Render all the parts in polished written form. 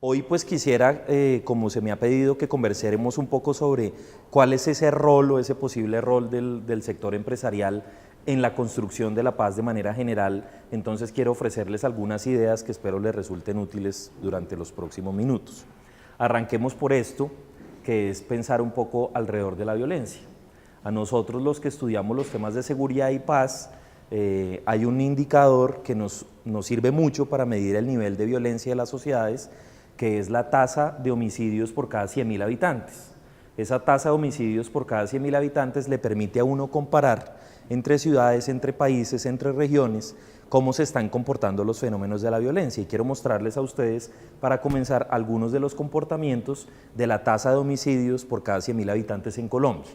Hoy pues quisiera, como se me ha pedido, que conversemos un poco sobre cuál es ese rol o ese posible rol del sector empresarial en la construcción de la paz de manera general. Entonces quiero ofrecerles algunas ideas que espero les resulten útiles durante los próximos minutos. Arranquemos por esto, que es pensar un poco alrededor de la violencia. A nosotros los que estudiamos los temas de seguridad y paz, hay un indicador que nos sirve mucho para medir el nivel de violencia de las sociedades, que es la tasa de homicidios por cada 100.000 habitantes. Esa tasa de homicidios por cada 100.000 habitantes le permite a uno comparar entre ciudades, entre países, entre regiones, cómo se están comportando los fenómenos de la violencia. Y quiero mostrarles a ustedes, para comenzar, algunos de los comportamientos de la tasa de homicidios por cada 100.000 habitantes en Colombia.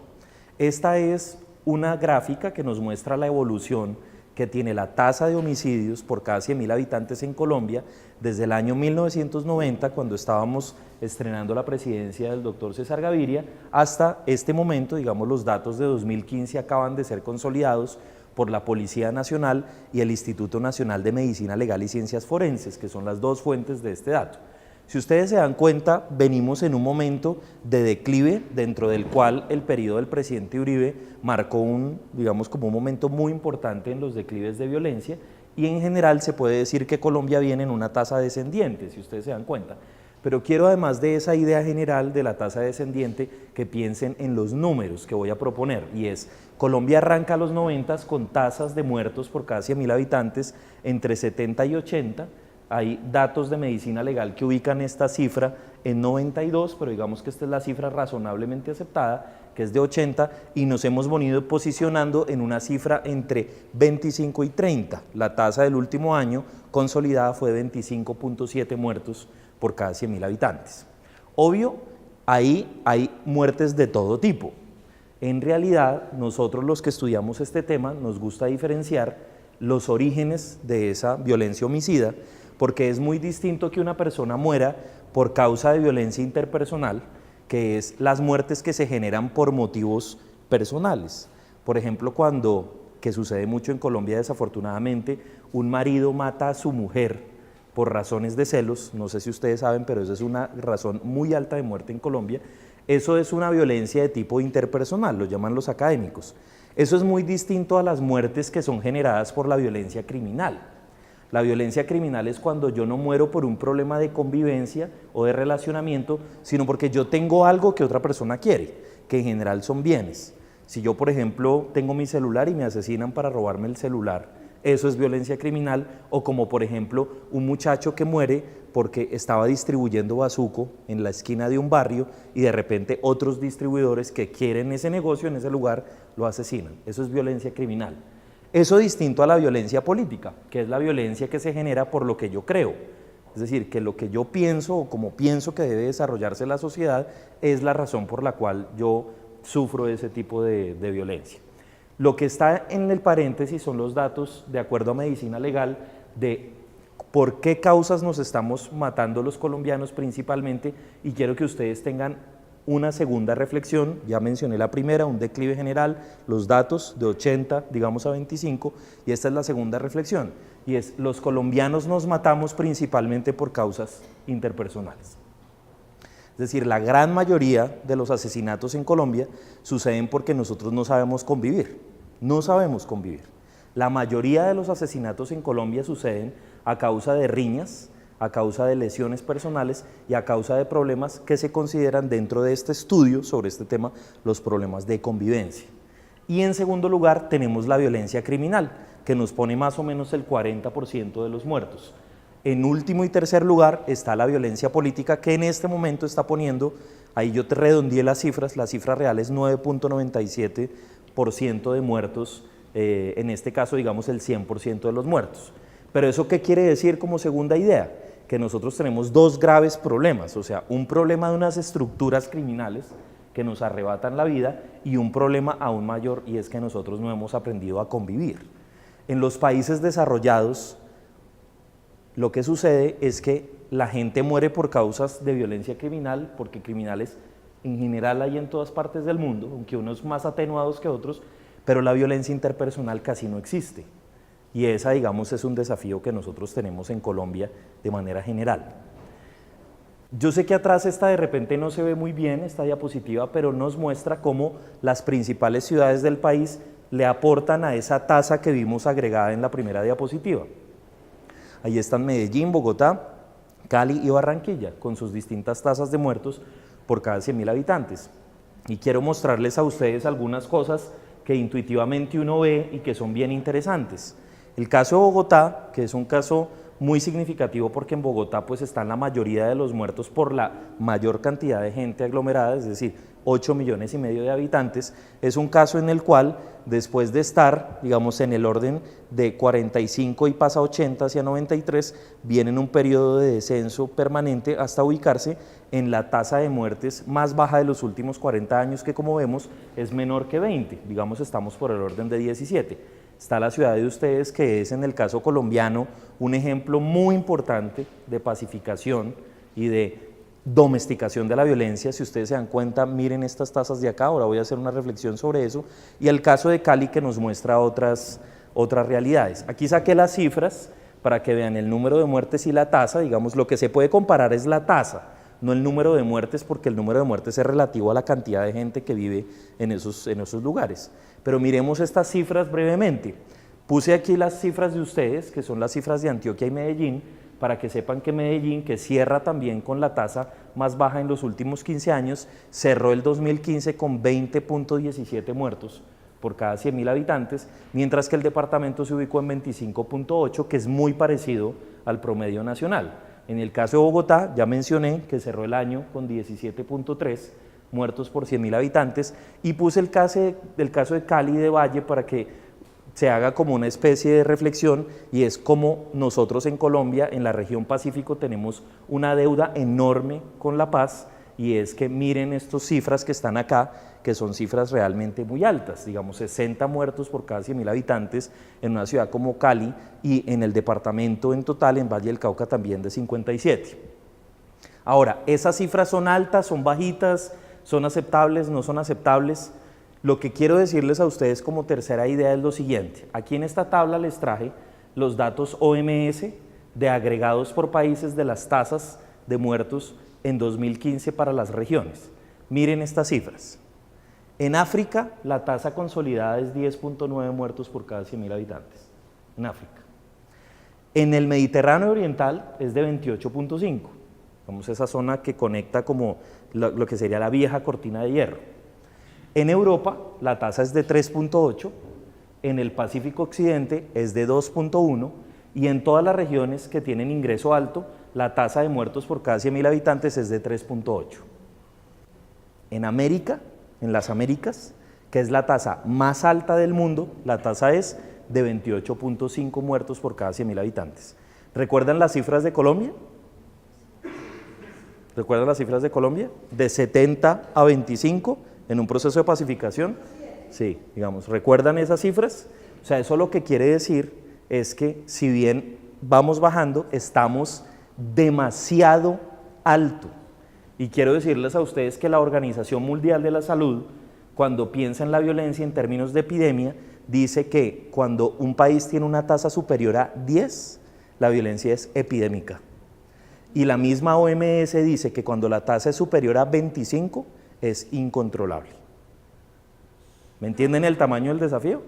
Esta es una gráfica que nos muestra la evolución que tiene la tasa de homicidios por cada 100.000 habitantes en Colombia desde el año 1990, cuando estábamos estrenando la presidencia del doctor César Gaviria, hasta este momento. Digamos, los datos de 2015 acaban de ser consolidados por la Policía Nacional y el Instituto Nacional de Medicina Legal y Ciencias Forenses, que son las dos fuentes de este dato. Si ustedes se dan cuenta, venimos en un momento de declive, dentro del cual el periodo del presidente Uribe marcó digamos, como un momento muy importante en los declives de violencia, y en general se puede decir que Colombia viene en una tasa descendiente, si ustedes se dan cuenta. Pero quiero, además de esa idea general de la tasa descendiente, que piensen en los números que voy a proponer, y es: Colombia arranca a los 90 con tasas de muertos por cada 100.000 habitantes entre 70 y 80, hay datos de medicina legal que ubican esta cifra en 92, pero digamos que esta es la cifra razonablemente aceptada, que es de 80, y nos hemos venido posicionando en una cifra entre 25 y 30. La tasa del último año consolidada fue de 25.7 muertos por cada 100.000 habitantes. Obvio, ahí hay muertes de todo tipo. En realidad, nosotros los que estudiamos este tema nos gusta diferenciar los orígenes de esa violencia homicida, porque es muy distinto que una persona muera por causa de violencia interpersonal, que es las muertes que se generan por motivos personales. Por ejemplo, que sucede mucho en Colombia desafortunadamente, un marido mata a su mujer por razones de celos. No sé si ustedes saben, pero esa es una razón muy alta de muerte en Colombia. Eso es una violencia de tipo interpersonal, lo llaman los académicos. Eso es muy distinto a las muertes que son generadas por la violencia criminal. La violencia criminal es cuando yo no muero por un problema de convivencia o de relacionamiento, sino porque yo tengo algo que otra persona quiere, que en general son bienes. Si yo, por ejemplo, tengo mi celular y me asesinan para robarme el celular, eso es violencia criminal. O como, por ejemplo, un muchacho que muere porque estaba distribuyendo bazuco en la esquina de un barrio y de repente otros distribuidores que quieren ese negocio en ese lugar lo asesinan. Eso es violencia criminal. Eso distinto a la violencia política, que es la violencia que se genera por lo que yo creo. Es decir, que lo que yo pienso o como pienso que debe desarrollarse la sociedad es la razón por la cual yo sufro ese tipo de violencia. Lo que está en el paréntesis son los datos, de acuerdo a medicina legal, de por qué causas nos estamos matando los colombianos principalmente, y quiero que ustedes tengan una segunda reflexión. Ya mencioné la primera, un declive general, los datos de 80, digamos, a 25, y esta es la segunda reflexión, y es: los colombianos nos matamos principalmente por causas interpersonales. Es decir, la gran mayoría de los asesinatos en Colombia suceden porque nosotros no sabemos convivir, no sabemos convivir. La mayoría de los asesinatos en Colombia suceden a causa de riñas, a causa de lesiones personales y a causa de problemas que se consideran, dentro de este estudio sobre este tema, los problemas de convivencia. Y en segundo lugar tenemos la violencia criminal, que nos pone más o menos el 40% de los muertos. En último y tercer lugar está la violencia política, que en este momento está poniendo, ahí yo te redondeé las cifras, la cifra real es 9.97% de muertos, en este caso digamos el 100% de los muertos. Pero ¿eso qué quiere decir como segunda idea? Que nosotros tenemos dos graves problemas, o sea, un problema de unas estructuras criminales que nos arrebatan la vida, y un problema aún mayor, y es que nosotros no hemos aprendido a convivir. En los países desarrollados, lo que sucede es que la gente muere por causas de violencia criminal, porque criminales en general hay en todas partes del mundo, aunque unos más atenuados que otros, pero la violencia interpersonal casi no existe. Y esa, digamos, es un desafío que nosotros tenemos en Colombia de manera general. Yo sé que atrás esta de repente no se ve muy bien, esta diapositiva, pero nos muestra cómo las principales ciudades del país le aportan a esa tasa que vimos agregada en la primera diapositiva. Ahí están Medellín, Bogotá, Cali y Barranquilla, con sus distintas tasas de muertos por cada 100.000 habitantes. Y quiero mostrarles a ustedes algunas cosas que intuitivamente uno ve y que son bien interesantes. El caso de Bogotá, que es un caso muy significativo porque en Bogotá pues están la mayoría de los muertos por la mayor cantidad de gente aglomerada, es decir, 8,5 millones de habitantes, es un caso en el cual después de estar, digamos, en el orden de 45 y pasa a 80 hacia 93, viene en un periodo de descenso permanente hasta ubicarse en la tasa de muertes más baja de los últimos 40 años, que como vemos es menor que 20, digamos estamos por el orden de 17. Está la ciudad de ustedes, que es en el caso colombiano un ejemplo muy importante de pacificación y de domesticación de la violencia. Si ustedes se dan cuenta, miren estas tasas de acá, ahora voy a hacer una reflexión sobre eso, y el caso de Cali, que nos muestra otras realidades. Aquí saqué las cifras para que vean el número de muertes y la tasa. Digamos, lo que se puede comparar es la tasa, no el número de muertes, porque el número de muertes es relativo a la cantidad de gente que vive en esos lugares. Pero miremos estas cifras brevemente. Puse aquí las cifras de ustedes, que son las cifras de Antioquia y Medellín, para que sepan que Medellín, que cierra también con la tasa más baja en los últimos 15 años, cerró el 2015 con 20,17 muertos por cada 100.000 habitantes, mientras que el departamento se ubicó en 25,8, que es muy parecido al promedio nacional. En el caso de Bogotá, ya mencioné que cerró el año con 17,3 muertos por 100.000 habitantes, y puse el caso de Cali y de Valle para que se haga como una especie de reflexión, y es como nosotros en Colombia, en la región Pacífico, tenemos una deuda enorme con la paz, y es que miren estas cifras que están acá, que son cifras realmente muy altas, digamos 60 muertos por cada 100.000 habitantes en una ciudad como Cali, y en el departamento en total, en Valle del Cauca, también de 57. Ahora, ¿esas cifras son altas, son bajitas, son aceptables, no son aceptables? Lo que quiero decirles a ustedes como tercera idea es lo siguiente. Aquí en esta tabla les traje los datos OMS de agregados por países de las tasas de muertos en 2015 para las regiones. Miren estas cifras. En África, la tasa consolidada es 10,9 muertos por cada 100.000 habitantes. En África. En el Mediterráneo Oriental es de 28,5. Vamos a esa zona que conecta como lo que sería la vieja cortina de hierro. En Europa, la tasa es de 3,8, en el Pacífico Occidente es de 2,1, y en todas las regiones que tienen ingreso alto, la tasa de muertos por cada 100.000 habitantes es de 3,8. En América, en las Américas, que es la tasa más alta del mundo, la tasa es de 28,5 muertos por cada 100.000 habitantes. ¿Recuerdan las cifras de Colombia? ¿Recuerdan las cifras de Colombia? De 70 a 25 en un proceso de pacificación. Sí, digamos, ¿recuerdan esas cifras? O sea, eso lo que quiere decir es que si bien vamos bajando, estamos demasiado alto. Y quiero decirles a ustedes que la Organización Mundial de la Salud, cuando piensa en la violencia en términos de epidemia, dice que cuando un país tiene una tasa superior a 10, la violencia es epidémica. Y la misma OMS dice que cuando la tasa es superior a 25, es incontrolable. ¿Me entienden el tamaño del desafío?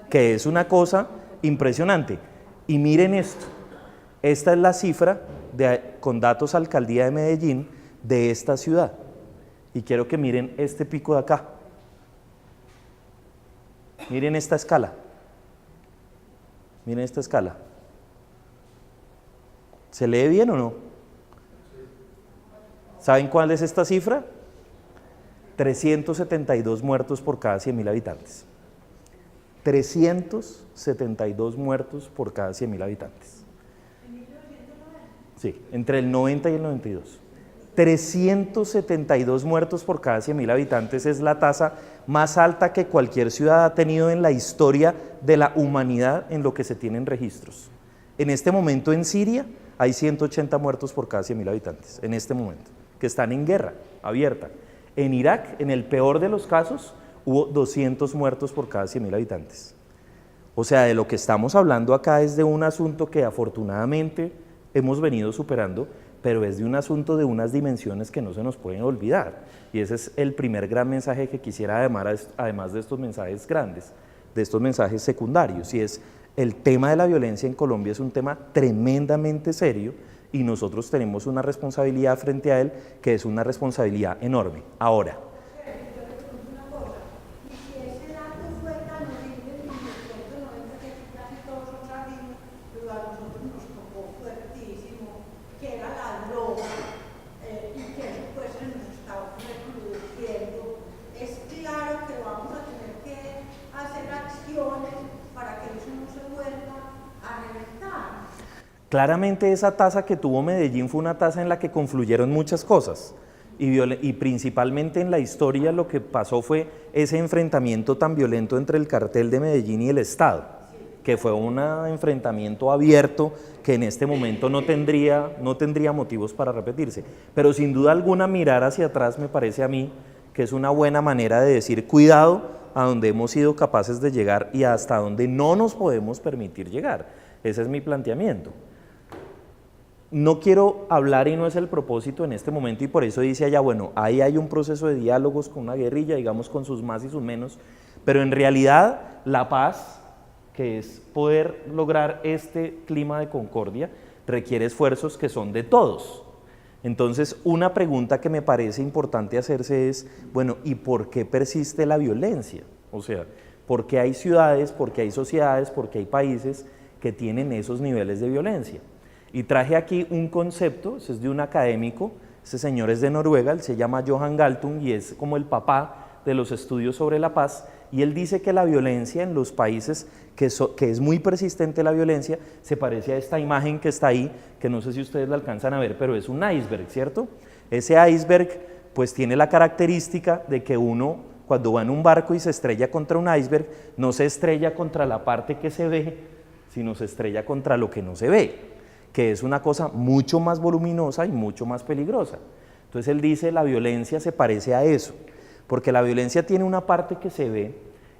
Que es una cosa impresionante. Y miren esto, esta es la cifra con datos Alcaldía de Medellín de esta ciudad. Y quiero que miren este pico de acá. Miren esta escala. Miren esta escala. ¿Se lee bien o no? ¿Saben cuál es esta cifra? 372 muertos por cada 100.000 habitantes. 372 muertos por cada 100.000 habitantes. Sí, entre el 90 y el 92. 372 muertos por cada 100.000 habitantes es la tasa más alta que cualquier ciudad ha tenido en la historia de la humanidad en lo que se tienen registros. En este momento en Siria hay 180 muertos por cada 100.000 habitantes, en este momento, que están en guerra abierta. En Irak, en el peor de los casos, hubo 200 muertos por cada 100.000 habitantes. O sea, de lo que estamos hablando acá es de un asunto que afortunadamente hemos venido superando, pero es de un asunto de unas dimensiones que no se nos pueden olvidar. Y ese es el primer gran mensaje que quisiera, además de estos mensajes grandes, de estos mensajes secundarios, y es el tema de la violencia en Colombia es un tema tremendamente serio y nosotros tenemos una responsabilidad frente a él que es una responsabilidad enorme. Ahora, claramente esa tasa que tuvo Medellín fue una tasa en la que confluyeron muchas cosas y principalmente en la historia lo que pasó fue ese enfrentamiento tan violento entre el cartel de Medellín y el Estado, que fue un enfrentamiento abierto que en este momento no tendría motivos para repetirse. Pero sin duda alguna mirar hacia atrás me parece a mí que es una buena manera de decir cuidado a donde hemos sido capaces de llegar y hasta donde no nos podemos permitir llegar. Ese es mi planteamiento. No quiero hablar y no es el propósito en este momento y por eso dice allá, bueno, ahí hay un proceso de diálogos con una guerrilla, digamos con sus más y sus menos, pero en realidad la paz, que es poder lograr este clima de concordia, requiere esfuerzos que son de todos. Entonces, una pregunta que me parece importante hacerse es, bueno, ¿y por qué persiste la violencia? O sea, ¿por qué hay ciudades, por qué hay sociedades, por qué hay países que tienen esos niveles de violencia? Y traje aquí un concepto, ese es de un académico, ese señor es de Noruega, él se llama Johan Galtung y es como el papá de los estudios sobre la paz, y él dice que la violencia en los países, que es muy persistente la violencia, se parece a esta imagen que está ahí, que no sé si ustedes la alcanzan a ver, pero es un iceberg, ¿cierto? Ese iceberg pues tiene la característica de que uno cuando va en un barco y se estrella contra un iceberg, no se estrella contra la parte que se ve, sino se estrella contra lo que no se ve, que es una cosa mucho más voluminosa y mucho más peligrosa. Entonces él dice la violencia se parece a eso, porque la violencia tiene una parte que se ve,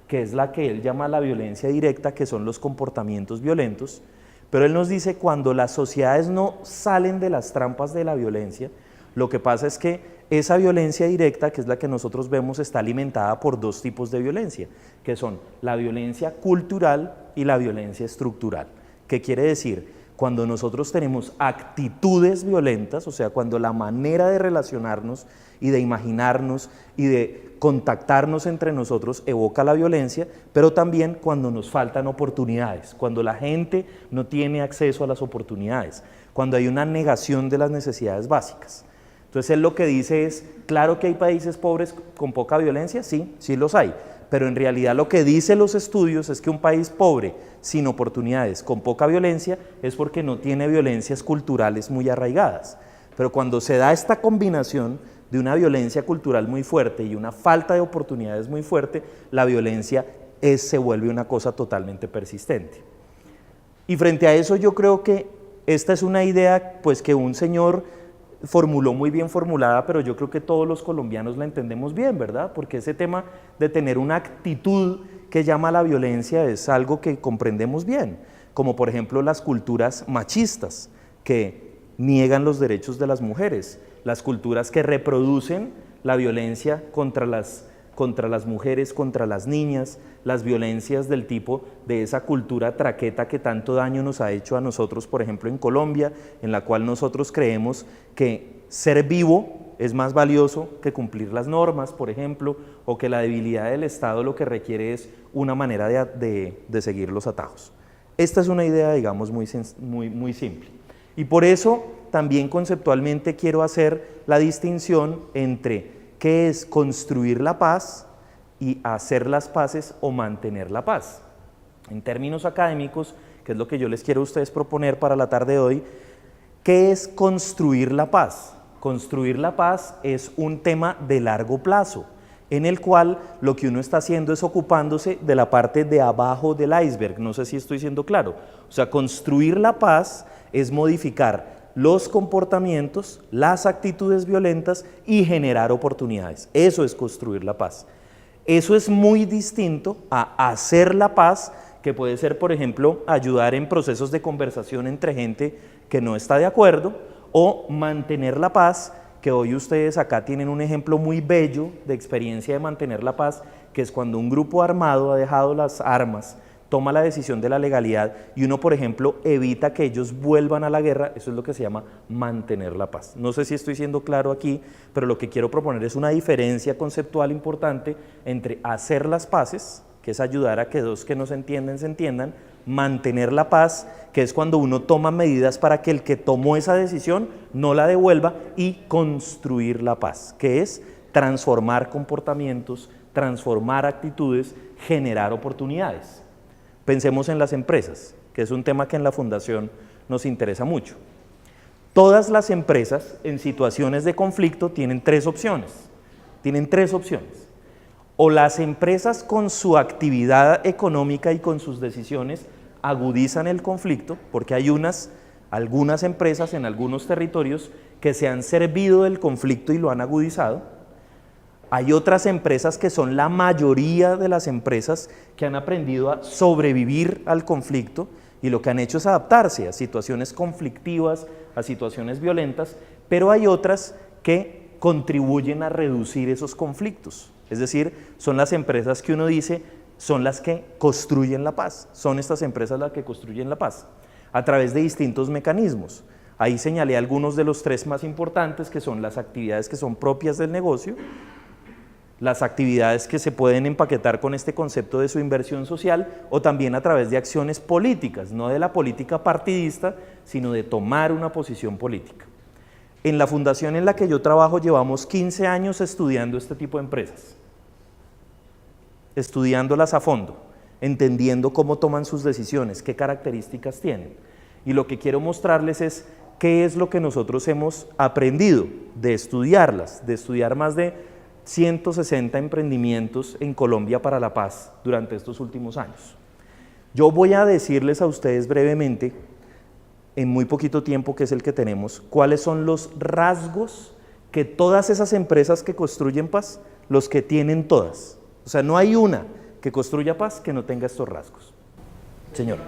que es la que él llama la violencia directa, que son los comportamientos violentos, pero él nos dice cuando las sociedades no salen de las trampas de la violencia, lo que pasa es que esa violencia directa, que es la que nosotros vemos, está alimentada por dos tipos de violencia, que son la violencia cultural y la violencia estructural. ¿Qué quiere decir? Cuando nosotros tenemos actitudes violentas, o sea, cuando la manera de relacionarnos y de imaginarnos y de contactarnos entre nosotros evoca la violencia, pero también cuando nos faltan oportunidades, cuando la gente no tiene acceso a las oportunidades, cuando hay una negación de las necesidades básicas. Entonces él lo que dice es, claro que hay países pobres con poca violencia, sí, sí los hay, pero en realidad lo que dicen los estudios es que un país pobre, sin oportunidades, con poca violencia, es porque no tiene violencias culturales muy arraigadas. Pero cuando se da esta combinación de una violencia cultural muy fuerte y una falta de oportunidades muy fuerte, la violencia se vuelve una cosa totalmente persistente. Y frente a eso yo creo que esta es una idea pues que un señor formuló muy bien formulada, pero yo creo que todos los colombianos la entendemos bien, ¿verdad? Porque ese tema de tener una actitud que llama a la violencia es algo que comprendemos bien, como por ejemplo las culturas machistas que niegan los derechos de las mujeres, las culturas que reproducen la violencia contra las mujeres, contra las niñas, las violencias del tipo de esa cultura traqueta que tanto daño nos ha hecho a nosotros, por ejemplo en Colombia, en la cual nosotros creemos que ser vivo es más valioso que cumplir las normas, por ejemplo, o que la debilidad del Estado lo que requiere es una manera de seguir los atajos. Esta es una idea, digamos, muy simple. Y por eso también conceptualmente quiero hacer la distinción entre qué es construir la paz y hacer las paces o mantener la paz. En términos académicos, que es lo que yo les quiero a ustedes proponer para la tarde de hoy, ¿qué es construir la paz? Construir la paz es un tema de largo plazo, en el cual lo que uno está haciendo es ocupándose de la parte de abajo del iceberg, no sé si estoy siendo claro. O sea, construir la paz es modificar los comportamientos, las actitudes violentas y generar oportunidades. Eso es construir la paz. Eso es muy distinto a hacer la paz, que puede ser, por ejemplo, ayudar en procesos de conversación entre gente que no está de acuerdo, o mantener la paz, que hoy ustedes acá tienen un ejemplo muy bello de experiencia de mantener la paz, que es cuando un grupo armado ha dejado las armas, toma la decisión de la legalidad y uno, por ejemplo, evita que ellos vuelvan a la guerra. Eso es lo que se llama mantener la paz. No sé si estoy siendo claro aquí, pero lo que quiero proponer es una diferencia conceptual importante entre hacer las paces, que es ayudar a que dos que no se entiendan, mantener la paz, que es cuando uno toma medidas para que el que tomó esa decisión no la devuelva, y construir la paz, que es transformar comportamientos, transformar actitudes, generar oportunidades. Pensemos en las empresas, que es un tema que en la Fundación nos interesa mucho. Todas las empresas en situaciones de conflicto tienen tres opciones. O las empresas con su actividad económica y con sus decisiones agudizan el conflicto, porque hay algunas empresas en algunos territorios que se han servido del conflicto y lo han agudizado. Hay otras empresas que son la mayoría de las empresas que han aprendido a sobrevivir al conflicto y lo que han hecho es adaptarse a situaciones conflictivas, a situaciones violentas, pero hay otras que contribuyen a reducir esos conflictos. Es decir, son las empresas que uno dice son las que construyen la paz, son estas empresas las que construyen la paz, a través de distintos mecanismos. Ahí señalé algunos de los tres más importantes, que son las actividades que son propias del negocio, las actividades que se pueden empaquetar con este concepto de su inversión social, o también a través de acciones políticas, no de la política partidista, sino de tomar una posición política. En la fundación en la que yo trabajo llevamos 15 años estudiando este tipo de empresas, estudiándolas a fondo, entendiendo cómo toman sus decisiones, qué características tienen. Y lo que quiero mostrarles es qué es lo que nosotros hemos aprendido de estudiarlas, de estudiar más de 160 emprendimientos en Colombia para la paz durante estos últimos años. Yo voy a decirles a ustedes brevemente, en muy poquito tiempo que es el que tenemos, cuáles son los rasgos que todas esas empresas que construyen paz, los que tienen todas. O sea, no hay una que construya paz que no tenga estos rasgos. Señor.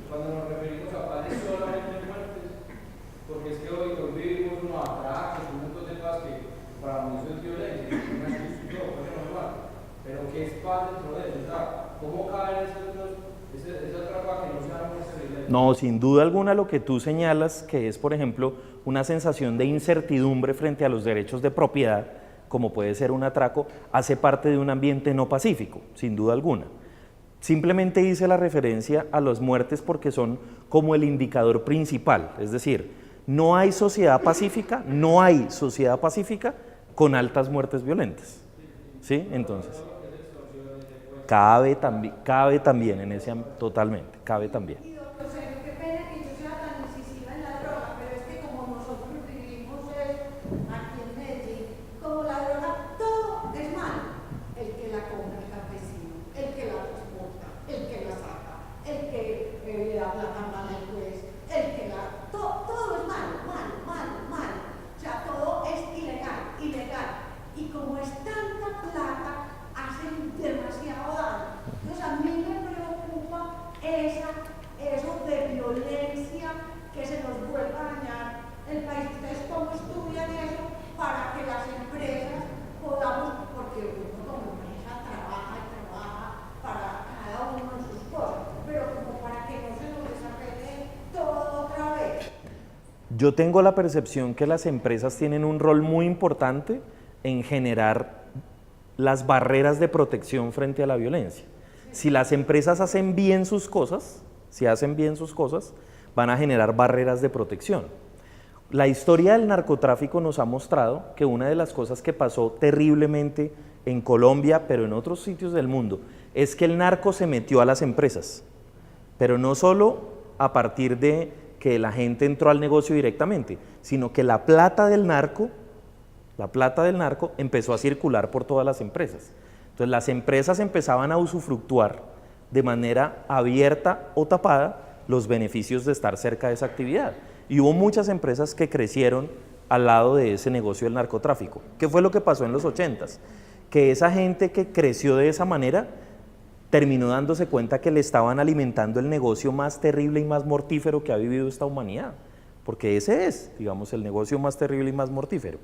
Cuando nos referimos a paz, ¿es solamente muertes? Porque es que hoy vivimos unos atracos, un montón de paz que para mí eso es violencia, pero ¿qué es paz dentro de eso? ¿Cómo caen esa trampa que no sabemos violencia? No, sin duda alguna lo que tú señalas, que es, por ejemplo, una sensación de incertidumbre frente a los derechos de propiedad, como puede ser un atraco, hace parte de un ambiente no pacífico, sin duda alguna. Simplemente hice la referencia a las muertes porque son como el indicador principal, es decir, no hay sociedad pacífica con altas muertes violentas, ¿sí? Entonces, cabe también en ese ámbito, totalmente, cabe también. Y doctor Sergio, qué pena que yo sea tan incisiva en la droga, pero es que como nosotros vivimos aquí en Medellín, como la droga todo es malo, el que la compra el campesino, el que la transporta, el que la saca, el que le da la gamba al juez, el que todo es malo. O sea, todo es ilegal. Y como es tanta plata, hacen demasiado daño. Entonces a mí me preocupa eso de violencia que se nos vuelva a dañar el país. ¿Ustedes cómo estudian eso para que las empresas podamos, porque uno como empresa trabaja para cada uno en sus cosas, pero como para que no se nos desarregle todo otra vez? Yo tengo la percepción que las empresas tienen un rol muy importante en generar las barreras de protección frente a la violencia. Si las empresas hacen bien sus cosas, van a generar barreras de protección. La historia del narcotráfico nos ha mostrado que una de las cosas que pasó terriblemente en Colombia, pero en otros sitios del mundo, es que el narco se metió a las empresas, pero no solo a partir de que la gente entró al negocio directamente, sino que la plata del narco empezó a circular por todas las empresas. Entonces las empresas empezaban a usufructuar de manera abierta o tapada los beneficios de estar cerca de esa actividad. Y hubo muchas empresas que crecieron al lado de ese negocio del narcotráfico. ¿Qué fue lo que pasó en los 80s? Que esa gente que creció de esa manera terminó dándose cuenta que le estaban alimentando el negocio más terrible y más mortífero que ha vivido esta humanidad, porque ese es, digamos, el negocio más terrible y más mortífero.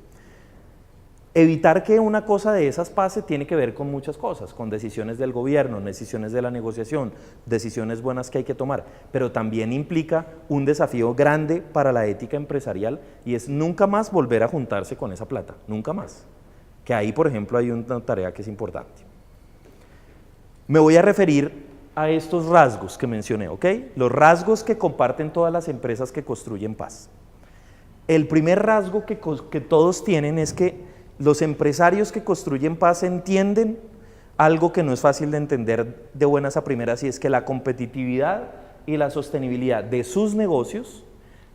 Evitar que una cosa de esas pase tiene que ver con muchas cosas, con decisiones del gobierno, decisiones de la negociación, decisiones buenas que hay que tomar, pero también implica un desafío grande para la ética empresarial y es nunca más volver a juntarse con esa plata, nunca más. Que ahí, por ejemplo, hay una tarea que es importante. Me voy a referir a estos rasgos que mencioné, ¿ok? Los rasgos que comparten todas las empresas que construyen paz. El primer rasgo que todos tienen es que los empresarios que construyen paz entienden algo que no es fácil de entender de buenas a primeras, y es que la competitividad y la sostenibilidad de sus negocios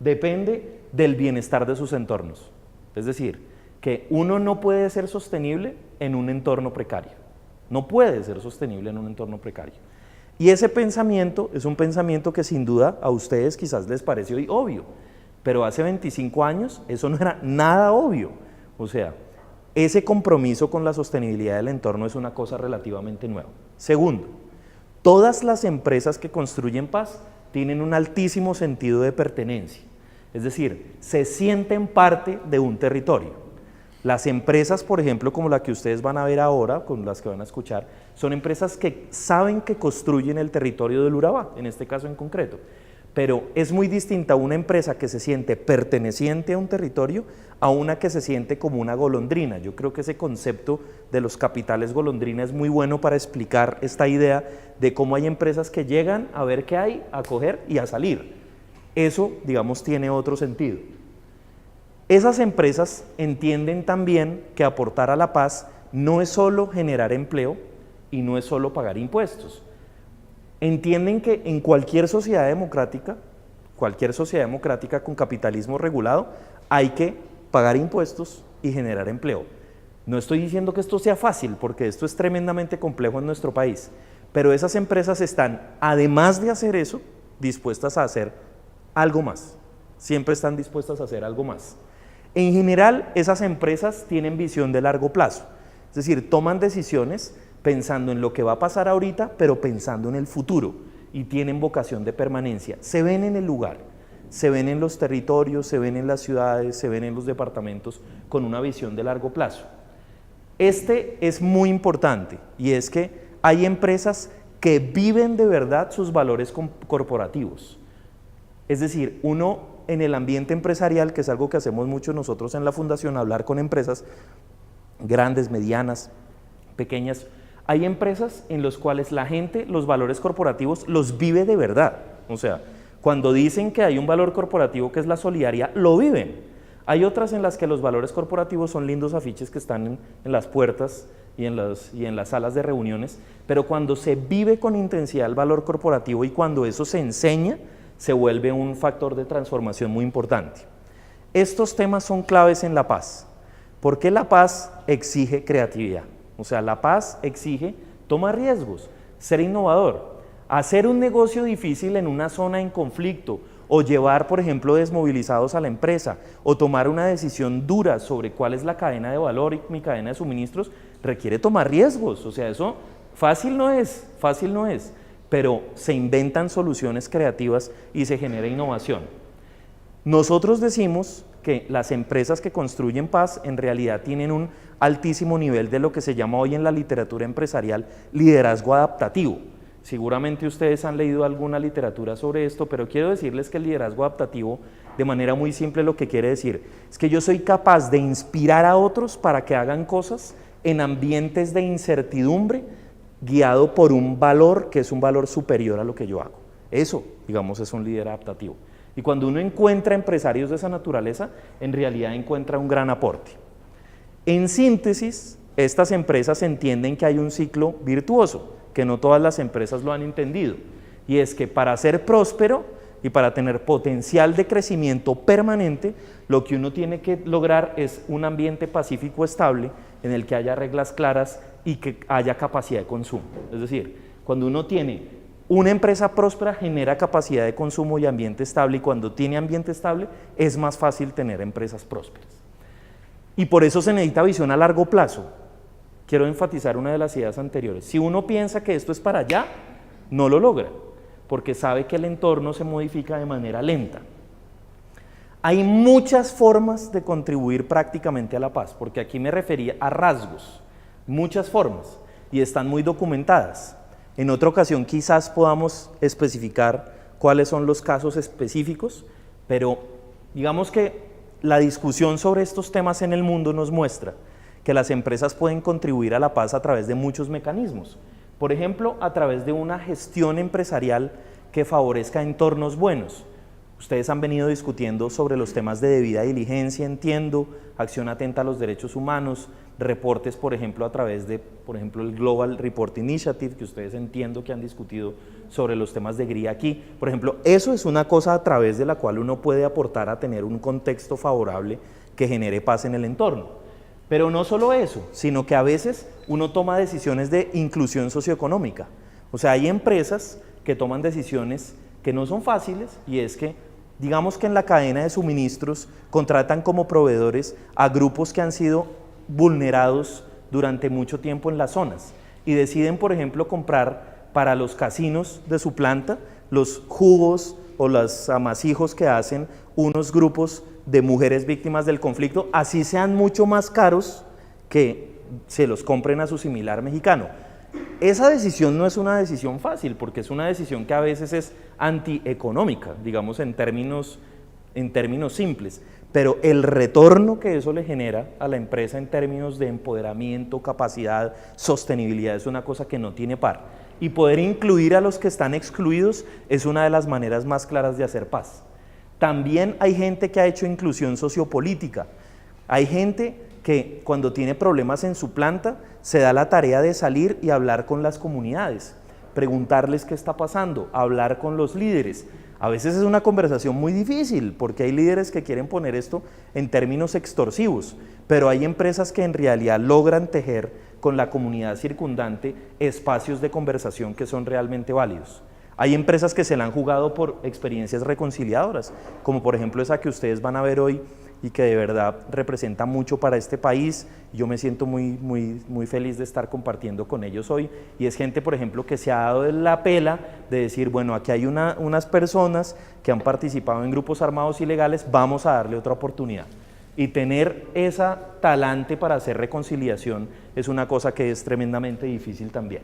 depende del bienestar de sus entornos. Es decir, que uno no puede ser sostenible en un entorno precario. No puede ser sostenible en un entorno precario. Y ese pensamiento es un pensamiento que sin duda a ustedes quizás les parece hoy obvio, pero hace 25 años eso no era nada obvio. O sea, ese compromiso con la sostenibilidad del entorno es una cosa relativamente nueva. Segundo, todas las empresas que construyen paz tienen un altísimo sentido de pertenencia, es decir, se sienten parte de un territorio. Las empresas, por ejemplo, como la que ustedes van a ver ahora, con las que van a escuchar, son empresas que saben que construyen el territorio del Urabá, en este caso en concreto. Pero es muy distinta una empresa que se siente perteneciente a un territorio a una que se siente como una golondrina. Yo creo que ese concepto de los capitales golondrina es muy bueno para explicar esta idea de cómo hay empresas que llegan a ver qué hay, a coger y a salir. Eso, digamos, tiene otro sentido. Esas empresas entienden también que aportar a la paz no es solo generar empleo y no es solo pagar impuestos. Entienden que en cualquier sociedad democrática con capitalismo regulado, hay que pagar impuestos y generar empleo. No estoy diciendo que esto sea fácil, porque esto es tremendamente complejo en nuestro país, pero esas empresas están, además de hacer eso, dispuestas a hacer algo más. Siempre están dispuestas a hacer algo más. En general, esas empresas tienen visión de largo plazo, es decir, toman decisiones pensando en lo que va a pasar ahorita, pero pensando en el futuro, y tienen vocación de permanencia. Se ven en el lugar, se ven en los territorios, se ven en las ciudades, se ven en los departamentos, con una visión de largo plazo. Este es muy importante, y es que hay empresas que viven de verdad sus valores corporativos. Es decir, uno en el ambiente empresarial, que es algo que hacemos mucho nosotros en la fundación, hablar con empresas grandes, medianas, pequeñas. Hay empresas en las cuales la gente los valores corporativos los vive de verdad. O sea, cuando dicen que hay un valor corporativo que es la solidaridad, lo viven. Hay otras en las que los valores corporativos son lindos afiches que están en las puertas y en las salas de reuniones, pero cuando se vive con intensidad el valor corporativo y cuando eso se enseña, se vuelve un factor de transformación muy importante. Estos temas son claves en la paz, porque la paz exige creatividad. O sea, la paz exige tomar riesgos, ser innovador, hacer un negocio difícil en una zona en conflicto, o llevar, por ejemplo, desmovilizados a la empresa, o tomar una decisión dura sobre cuál es la cadena de valor y mi cadena de suministros, requiere tomar riesgos. O sea, eso fácil no es, pero se inventan soluciones creativas y se genera innovación. Nosotros decimos que las empresas que construyen paz en realidad tienen un altísimo nivel de lo que se llama hoy en la literatura empresarial liderazgo adaptativo. Seguramente ustedes han leído alguna literatura sobre esto, pero quiero decirles que el liderazgo adaptativo, de manera muy simple, lo que quiere decir es que yo soy capaz de inspirar a otros para que hagan cosas en ambientes de incertidumbre, guiado por un valor que es un valor superior a lo que yo hago. Eso, digamos, es un líder adaptativo. Y cuando uno encuentra empresarios de esa naturaleza, en realidad encuentra un gran aporte. En síntesis, estas empresas entienden que hay un ciclo virtuoso, que no todas las empresas lo han entendido, y es que para ser próspero y para tener potencial de crecimiento permanente, lo que uno tiene que lograr es un ambiente pacífico estable en el que haya reglas claras y que haya capacidad de consumo. Es decir, cuando uno tiene una empresa próspera, genera capacidad de consumo y ambiente estable, y cuando tiene ambiente estable es más fácil tener empresas prósperas. Y por eso se necesita visión a largo plazo. quiero enfatizar una de las ideas anteriores. Si uno piensa que esto es para allá, no lo logra, porque sabe que el entorno se modifica de manera lenta. Hay muchas formas de contribuir prácticamente a la paz, porque aquí me refería a rasgos, muchas formas, y están muy documentadas. En otra ocasión quizás podamos especificar cuáles son los casos específicos, pero digamos que la discusión sobre estos temas en el mundo nos muestra que las empresas pueden contribuir a la paz a través de muchos mecanismos. Por ejemplo, a través de una gestión empresarial que favorezca entornos buenos. Ustedes han venido discutiendo sobre los temas de debida diligencia, entiendo, acción atenta a los derechos humanos, reportes, por ejemplo, a través de, por ejemplo, el Global Report Initiative, que ustedes entiendo que han discutido sobre los temas de GRI aquí. Por ejemplo, eso es una cosa a través de la cual uno puede aportar a tener un contexto favorable que genere paz en el entorno. Pero no solo eso, sino que a veces uno toma decisiones de inclusión socioeconómica. O sea, hay empresas que toman decisiones que no son fáciles, y es que, digamos que en la cadena de suministros contratan como proveedores a grupos que han sido vulnerados durante mucho tiempo en las zonas y deciden, por ejemplo, comprar para los casinos de su planta los jugos o los amasijos que hacen unos grupos de mujeres víctimas del conflicto, así sean mucho más caros que se los compren a su similar mexicano. Esa decisión no es una decisión fácil, porque es una decisión que a veces es antieconómica, digamos en términos simples, pero el retorno que eso le genera a la empresa en términos de empoderamiento, capacidad, sostenibilidad, es una cosa que no tiene par. Y poder incluir a los que están excluidos es una de las maneras más claras de hacer paz. También hay gente que ha hecho inclusión sociopolítica. Hay gente que cuando tiene problemas en su planta se da la tarea de salir y hablar con las comunidades, preguntarles qué está pasando, hablar con los líderes. A veces es una conversación muy difícil porque hay líderes que quieren poner esto en términos extorsivos, pero hay empresas que en realidad logran tejer con la comunidad circundante espacios de conversación que son realmente válidos. Hay empresas que se la han jugado por experiencias reconciliadoras, como por ejemplo esa que ustedes van a ver hoy y que de verdad representa mucho para este país. Yo me siento muy feliz de estar compartiendo con ellos hoy, y es gente, por ejemplo, que se ha dado la pela de decir, bueno, aquí hay unas personas que han participado en grupos armados ilegales, vamos a darle otra oportunidad. Y tener esa talante para hacer reconciliación es una cosa que es tremendamente difícil también.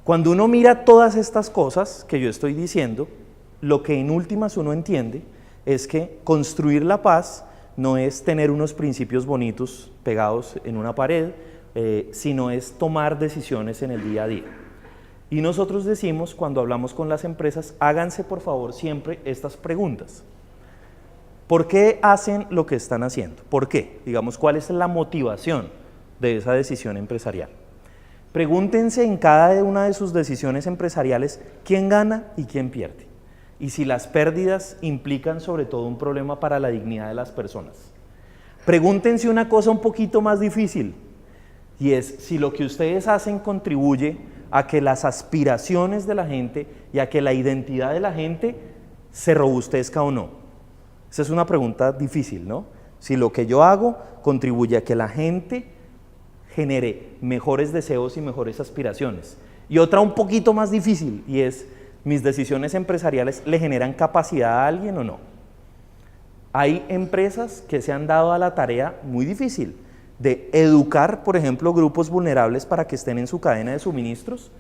Cuando uno mira todas estas cosas que yo estoy diciendo, lo que en últimas uno entiende es que construir la paz no es tener unos principios bonitos pegados en una pared, sino es tomar decisiones en el día a día. Y nosotros decimos, cuando hablamos con las empresas, háganse por favor siempre estas preguntas. ¿Por qué hacen lo que están haciendo? ¿Por qué? Digamos, ¿cuál es la motivación de esa decisión empresarial? Pregúntense en cada una de sus decisiones empresariales quién gana y quién pierde. Y si las pérdidas implican sobre todo un problema para la dignidad de las personas. Pregúntense una cosa un poquito más difícil, y es si lo que ustedes hacen contribuye a que las aspiraciones de la gente y a que la identidad de la gente se robustezca o no. Esa es una pregunta difícil, ¿no? Si lo que yo hago contribuye a que la gente genere mejores deseos y mejores aspiraciones. Y otra un poquito más difícil, y es, ¿mis decisiones empresariales le generan capacidad a alguien o no? Hay empresas que se han dado a la tarea muy difícil de educar, por ejemplo, grupos vulnerables para que estén en su cadena de suministros,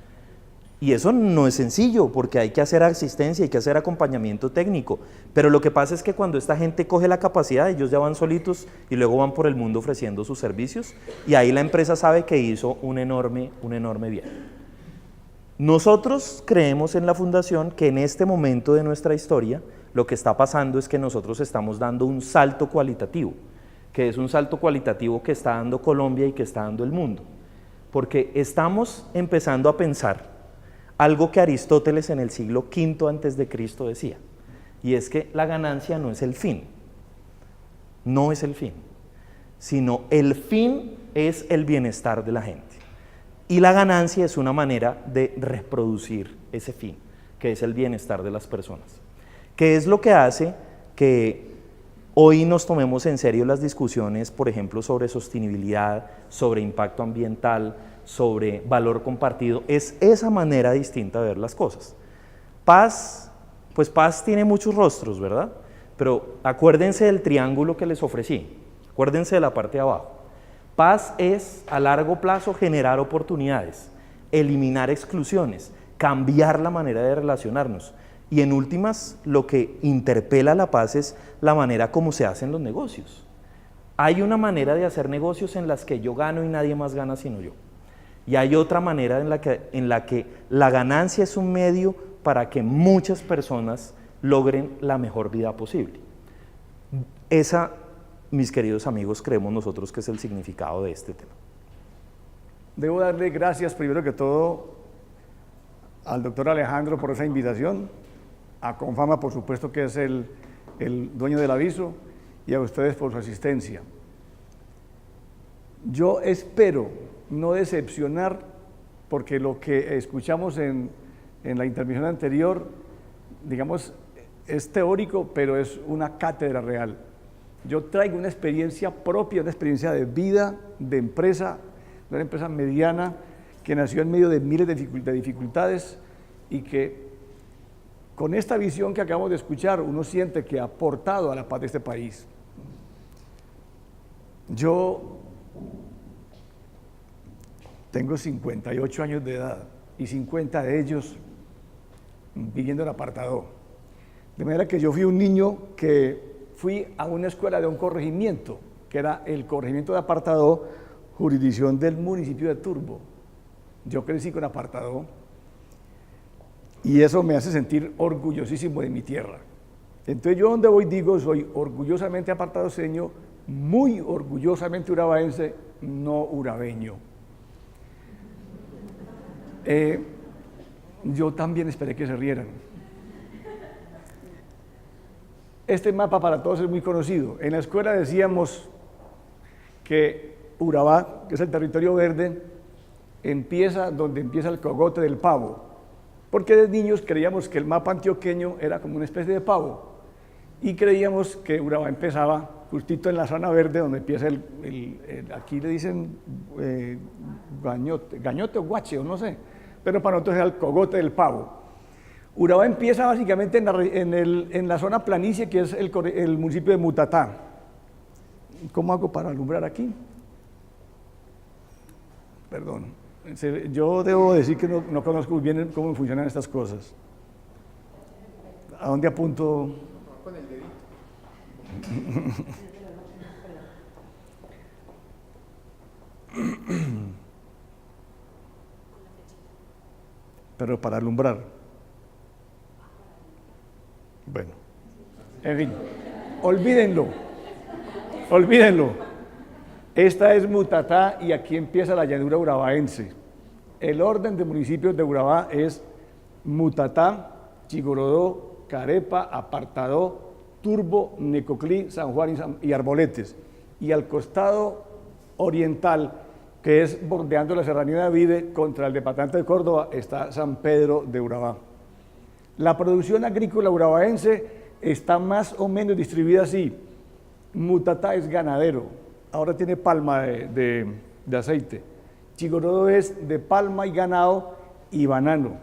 y eso no es sencillo porque hay que hacer asistencia, hay que hacer acompañamiento técnico, pero lo que pasa es que cuando esta gente coge la capacidad, ellos ya van solitos y luego van por el mundo ofreciendo sus servicios, y ahí la empresa sabe que hizo un enorme bien. Nosotros creemos en la Fundación que en este momento de nuestra historia lo que está pasando es que nosotros estamos dando un salto cualitativo, que es un salto cualitativo que está dando Colombia y que está dando el mundo, porque estamos empezando a pensar algo que Aristóteles en el siglo V a.C. decía, y es que la ganancia no es el fin, sino el fin es el bienestar de la gente. Y la ganancia es una manera de reproducir ese fin, que es el bienestar de las personas. ¿Qué es lo que hace que hoy nos tomemos en serio las discusiones, por ejemplo, sobre sostenibilidad, sobre impacto ambiental, sobre valor compartido, es esa manera distinta de ver las cosas. Paz, pues paz tiene muchos rostros, ¿verdad? Pero acuérdense del triángulo que les ofrecí, acuérdense de la parte de abajo. Paz es a largo plazo generar oportunidades, eliminar exclusiones, cambiar la manera de relacionarnos. Y en últimas, lo que interpela la paz es la manera como se hacen los negocios. Hay una manera de hacer negocios en las que yo gano y nadie más gana sino yo. Y hay otra manera en la que la ganancia es un medio para que muchas personas logren la mejor vida posible. Esa, mis queridos amigos, creemos nosotros que es el significado de este tema. Debo darle gracias primero que todo al doctor Alejandro por esa invitación, a Confama por supuesto que es el dueño del aviso, y a ustedes por su asistencia. Yo espero no decepcionar, porque lo que escuchamos en la intervención anterior, digamos, es teórico, pero es una cátedra real. Yo traigo una experiencia propia, una experiencia de vida, de empresa, de una empresa mediana que nació en medio de miles de dificultades y que con esta visión que acabamos de escuchar uno siente que ha aportado a la paz de este país. Yo tengo 58 años de edad y 50 de ellos viviendo en apartado. De manera que yo fui un niño que fui a una escuela de un corregimiento, que era el corregimiento de Apartadó, jurisdicción del municipio de Turbo. Yo crecí con Apartadó y eso me hace sentir orgullosísimo de mi tierra. Entonces yo donde voy digo, soy orgullosamente apartadoseño, muy orgullosamente urabaense, no urabeño. Yo también esperé que se rieran. Este mapa para todos es muy conocido. En la escuela decíamos que Urabá, que es el territorio verde, empieza donde empieza el cogote del pavo, porque de niños creíamos que el mapa antioqueño era como una especie de pavo, y creíamos que Urabá empezaba justito en la zona verde donde empieza aquí le dicen gañote o guache, o no sé, pero para nosotros era el cogote del pavo. Urabá empieza básicamente en la zona planicie, que es el municipio de Mutatá. ¿Cómo hago para alumbrar aquí? Perdón, yo debo decir que no conozco bien cómo funcionan estas cosas. ¿A dónde apunto? Con el dedito. Pero para alumbrar. Bueno, en fin, olvídenlo. Esta es Mutatá y aquí empieza la llanura urabaense. El orden de municipios de Urabá es Mutatá, Chigorodó, Carepa, Apartadó, Turbo, Necoclí, San Juan y Arboletes. Y al costado oriental, que es bordeando la serranía de Avide contra el departamento de Córdoba, está San Pedro de Urabá. La producción agrícola urabaense está más o menos distribuida así. Mutatá es ganadero, ahora tiene palma de aceite. Chigorodó es de palma y ganado y banano.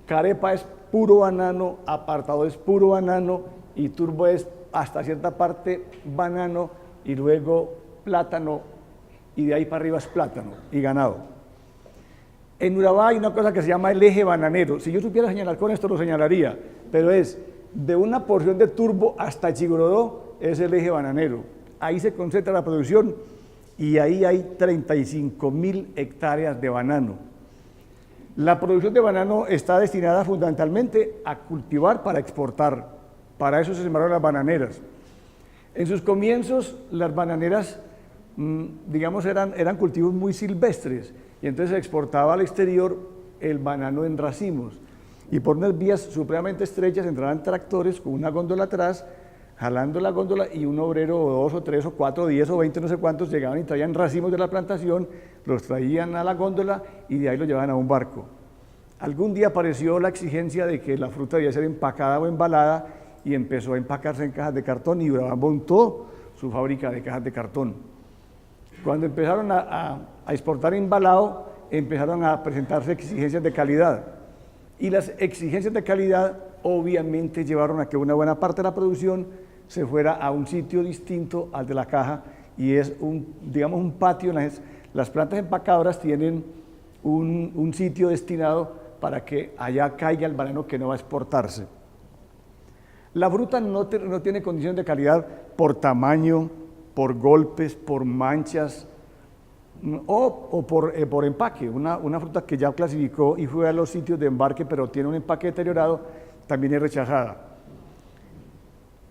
Carepa es puro banano, Apartado es puro banano y Turbo es hasta cierta parte banano y luego plátano y de ahí para arriba es plátano y ganado. En Urabá hay una cosa que se llama el eje bananero. Si yo supiera señalar con esto lo señalaría, pero es de una porción de Turbo hasta Chigorodó es el eje bananero. Ahí se concentra la producción y ahí hay 35.000 hectáreas de banano. La producción de banano está destinada fundamentalmente a cultivar para exportar. Para eso se sembraron las bananeras. En sus comienzos las bananeras, digamos, eran cultivos muy silvestres y entonces se exportaba al exterior el banano en racimos y por unas vías supremamente estrechas entraban tractores con una góndola atrás, jalando la góndola y un obrero o 2 o 3 o 4 o 10 o 20 no sé cuántos llegaban y traían racimos de la plantación, los traían a la góndola y de ahí los llevaban a un barco. Algún día apareció la exigencia de que la fruta debía ser empacada o embalada y empezó a empacarse en cajas de cartón y Urabá montó su fábrica de cajas de cartón. Cuando empezaron a exportar embalado, empezaron a presentarse exigencias de calidad y las exigencias de calidad obviamente llevaron a que una buena parte de la producción se fuera a un sitio distinto al de la caja y es digamos un patio. Las plantas empacadoras tienen un sitio destinado para que allá caiga el banano que no va a exportarse. La fruta no tiene condiciones de calidad por tamaño, por golpes, por manchas o por empaque. Una fruta que ya clasificó y fue a los sitios de embarque pero tiene un empaque deteriorado también es rechazada.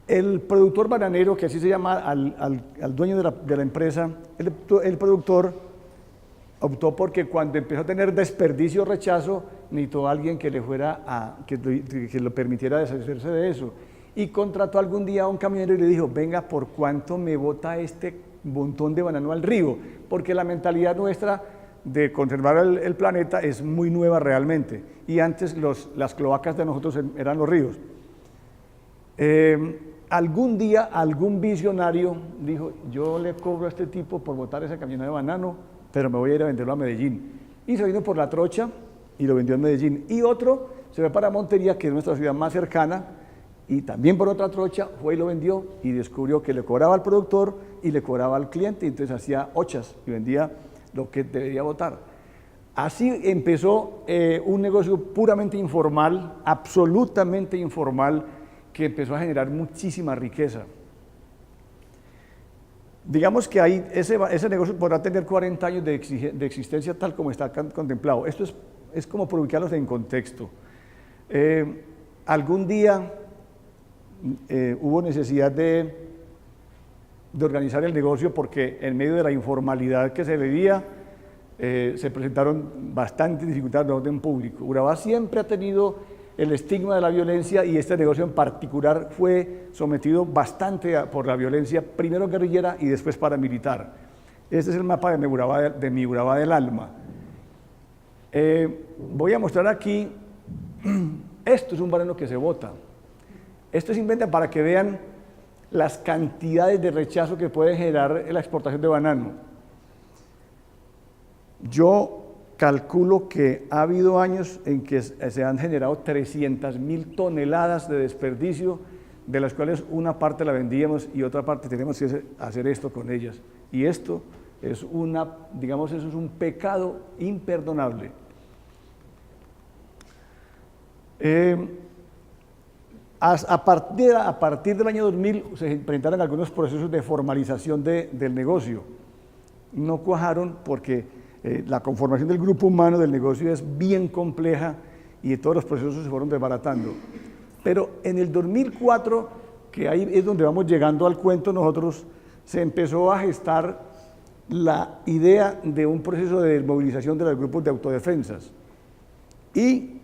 El productor bananero, que así se llama al dueño de la empresa, el productor optó porque cuando empezó a tener desperdicio o rechazo, necesitó a alguien que que lo permitiera deshacerse de eso. Y contrató algún día a un camionero y le dijo, venga, ¿por cuánto me bota este montón de banano al río? Porque la mentalidad nuestra de conservar el planeta es muy nueva realmente. Y antes las cloacas de nosotros eran los ríos. Algún día algún visionario dijo, yo le cobro a este tipo por botar esa camioneta de banano, pero me voy a ir a venderlo a Medellín. Y se vino por la trocha y lo vendió en Medellín. Y otro se fue para Montería, que es nuestra ciudad más cercana, y también por otra trocha fue y lo vendió y descubrió que le cobraba al productor y le cobraba al cliente, y entonces hacía ochas y vendía lo que debería botar. Así empezó un negocio puramente informal, absolutamente informal, que empezó a generar muchísima riqueza. Digamos que ese negocio podrá tener 40 años de existencia tal como está contemplado. Esto es como para ubicarlos en contexto. Algún día hubo necesidad de organizar el negocio porque en medio de la informalidad que se vivía se presentaron bastantes dificultades de orden público. Urabá siempre ha tenido el estigma de la violencia y este negocio en particular fue sometido bastante por la violencia, primero guerrillera y después paramilitar. Este es el mapa de mi Urabá del alma. Voy a mostrar aquí, esto es un banano que se bota. Esto se inventa para que vean las cantidades de rechazo que puede generar la exportación de banano. Yo calculo que ha habido años en que se han generado 300.000 toneladas de desperdicio, de las cuales una parte la vendíamos y otra parte tenemos que hacer esto con ellas. Y esto es eso es un pecado imperdonable. A partir del año 2000 se implementaron algunos procesos de formalización del negocio. No cuajaron porque la conformación del grupo humano del negocio es bien compleja y todos los procesos se fueron desbaratando. Pero en el 2004, que ahí es donde vamos llegando al cuento nosotros, se empezó a gestar la idea de un proceso de desmovilización de los grupos de autodefensas. Y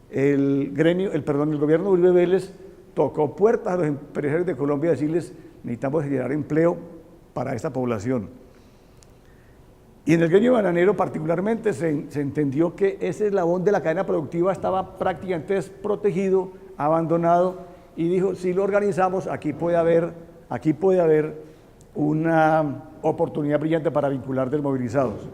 el gobierno de Uribe Vélez tocó puertas a los empresarios de Colombia y decirles, necesitamos generar empleo para esta población. Y en el gremio bananero particularmente se entendió que ese eslabón de la cadena productiva estaba prácticamente desprotegido, abandonado, y dijo, si lo organizamos, aquí puede haber una oportunidad brillante para vincular desmovilizados.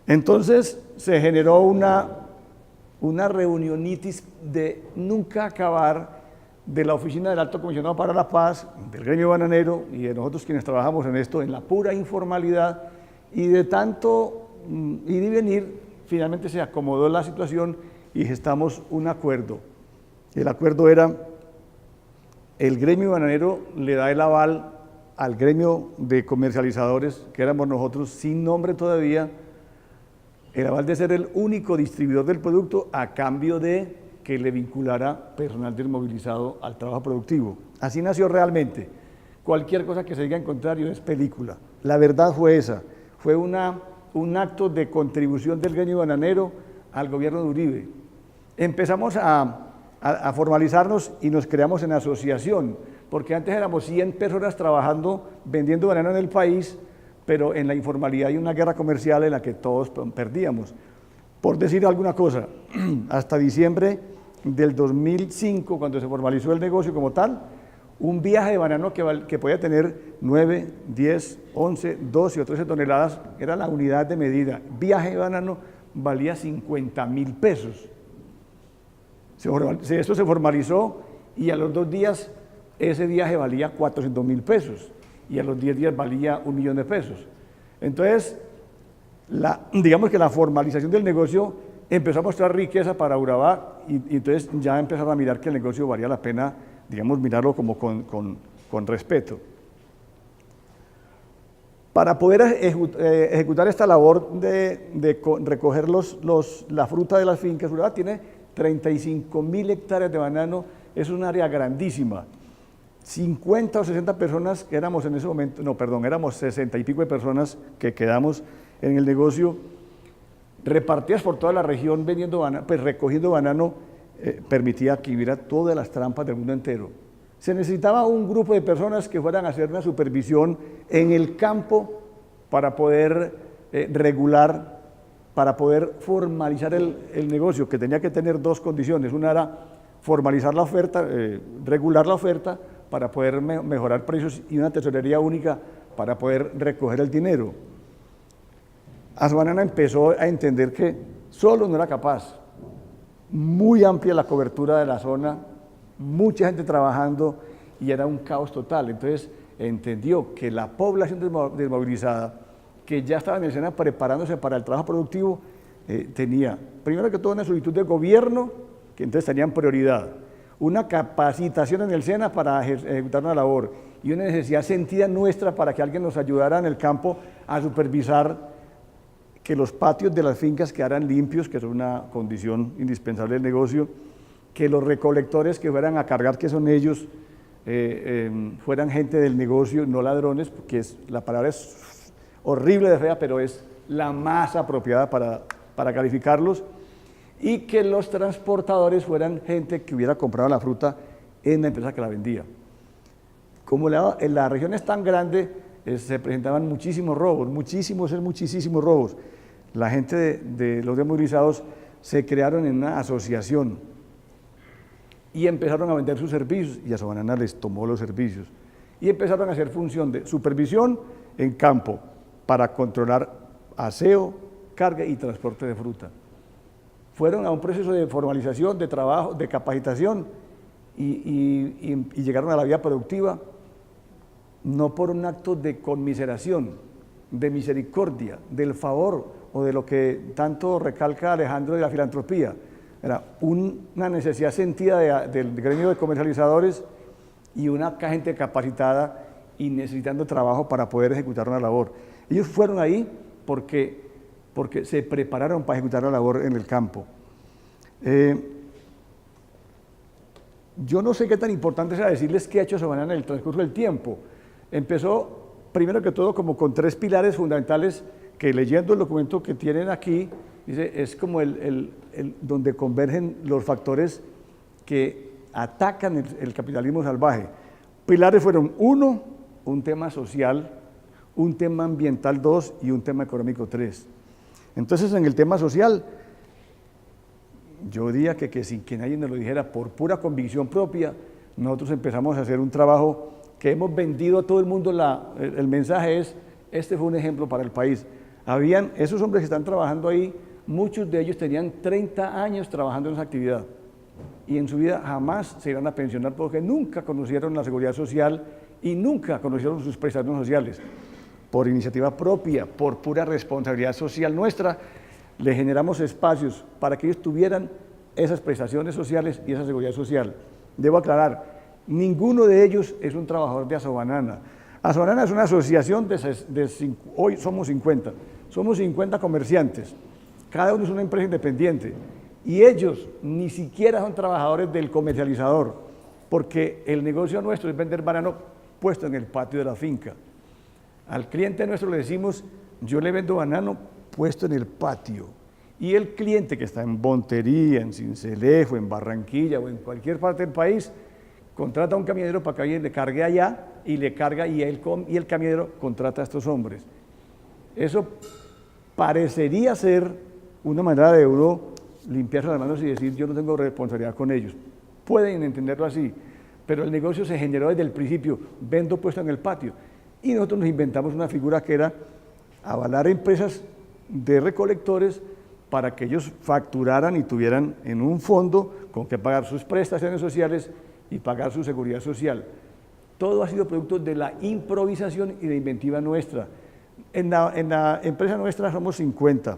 Entonces se generó una reunionitis de nunca acabar de la Oficina del Alto Comisionado para la Paz, del gremio bananero y de nosotros quienes trabajamos en esto, en la pura informalidad, y de tanto ir y venir, finalmente se acomodó la situación y gestamos un acuerdo. El acuerdo era, el gremio bananero le da el aval al gremio de comercializadores, que éramos nosotros, sin nombre todavía, el aval de ser el único distribuidor del producto a cambio de que le vinculara personal desmovilizado al trabajo productivo. Así nació realmente. Cualquier cosa que se diga en contrario es película. La verdad fue esa. Fue un acto de contribución del gremio bananero al gobierno de Uribe. Empezamos a formalizarnos y nos creamos en asociación, porque antes éramos 100 personas trabajando, vendiendo banano en el país, pero en la informalidad hay una guerra comercial en la que todos perdíamos. Por decir alguna cosa, hasta diciembre del 2005, cuando se formalizó el negocio como tal, un viaje de banano que podía tener 9, 10, 11, 12 o 13 toneladas, era la unidad de medida. Viaje de banano valía 50.000 pesos. Esto se formalizó y a los 2 días ese viaje valía 400.000 pesos y a los 10 días valía 1 millón de pesos. Entonces, digamos que la formalización del negocio empezó a mostrar riqueza para Urabá y entonces ya empezaron a mirar que el negocio valía la pena, digamos, mirarlo como con respeto. Para poder ejecutar esta labor de recoger la fruta de las fincas, Urabá tiene 35.000 hectáreas de banano, es un área grandísima. 50 o 60 personas que éramos en ese momento, no, perdón, éramos 60 y pico de personas que quedamos en el negocio, repartidas por toda la región vendiendo banano, pues recogiendo banano, permitía que hubiera todas las trampas del mundo entero. Se necesitaba un grupo de personas que fueran a hacer una supervisión en el campo para poder regular, para poder formalizar el negocio, que tenía que tener 2 condiciones. Una era formalizar la oferta, regular la oferta para poder mejorar precios y una tesorería única para poder recoger el dinero. Asbanana empezó a entender que solo no era capaz. Muy amplia la cobertura de la zona, mucha gente trabajando y era un caos total. Entonces entendió que la población desmovilizada, que ya estaba en escena preparándose para el trabajo productivo, tenía, primero que todo, una solicitud de gobierno, que entonces tenían prioridad, una capacitación en el SENA para ejecutar una labor y una necesidad sentida nuestra para que alguien nos ayudara en el campo a supervisar que los patios de las fincas quedaran limpios, que es una condición indispensable del negocio, que los recolectores que fueran a cargar, que son ellos, fueran gente del negocio, no ladrones, porque la palabra es horrible de fea, pero es la más apropiada para calificarlos, y que los transportadores fueran gente que hubiera comprado la fruta en la empresa que la vendía. Como la región es tan grande, se presentaban muchísimos robos, muchísimos robos. La gente de los desmovilizados se crearon en una asociación y empezaron a vender sus servicios y Asbanana les tomó los servicios y empezaron a hacer función de supervisión en campo para controlar aseo, carga y transporte de fruta. Fueron a un proceso de formalización, de trabajo, de capacitación y llegaron a la vida productiva no por un acto de conmiseración, de misericordia, del favor o de lo que tanto recalca Alejandro de la filantropía. Era una necesidad sentida del gremio de comercializadores y una gente capacitada y necesitando trabajo para poder ejecutar una labor. Ellos fueron ahí porque se prepararon para ejecutar la labor en el campo. Yo no sé qué tan importante sea decirles qué ha hecho Asbanana en el transcurso del tiempo. Empezó, primero que todo, como con 3 pilares fundamentales que, leyendo el documento que tienen aquí, dice, es como donde convergen los factores que atacan el capitalismo salvaje. Pilares fueron 1, un tema social, un tema ambiental 2 y un tema económico 3. Entonces, en el tema social, yo diría que sin que nadie nos lo dijera, por pura convicción propia, nosotros empezamos a hacer un trabajo que hemos vendido a todo el mundo. El mensaje es, este fue un ejemplo para el país. Habían esos hombres que están trabajando ahí, muchos de ellos tenían 30 años trabajando en esa actividad y en su vida jamás se irán a pensionar porque nunca conocieron la seguridad social y nunca conocieron sus prestaciones sociales. Por iniciativa propia, por pura responsabilidad social nuestra, le generamos espacios para que ellos tuvieran esas prestaciones sociales y esa seguridad social. Debo aclarar, ninguno de ellos es un trabajador de Asbanana. Asbanana es una asociación hoy somos 50 comerciantes, cada uno es una empresa independiente y ellos ni siquiera son trabajadores del comercializador, porque el negocio nuestro es vender banano puesto en el patio de la finca. Al cliente nuestro le decimos, yo le vendo banano puesto en el patio, y el cliente que está en Montería, en Sincelejo, en Barranquilla o en cualquier parte del país, contrata a un camionero para que alguien le cargue allá y le carga y el camionero contrata a estos hombres. Eso parecería ser una manera de uno limpiarse las manos y decir yo no tengo responsabilidad con ellos. Pueden entenderlo así, pero el negocio se generó desde el principio, vendo puesto en el patio. Y nosotros nos inventamos una figura que era avalar empresas de recolectores para que ellos facturaran y tuvieran en un fondo con que pagar sus prestaciones sociales y pagar su seguridad social. Todo ha sido producto de la improvisación y de inventiva nuestra. En la empresa nuestra somos 50,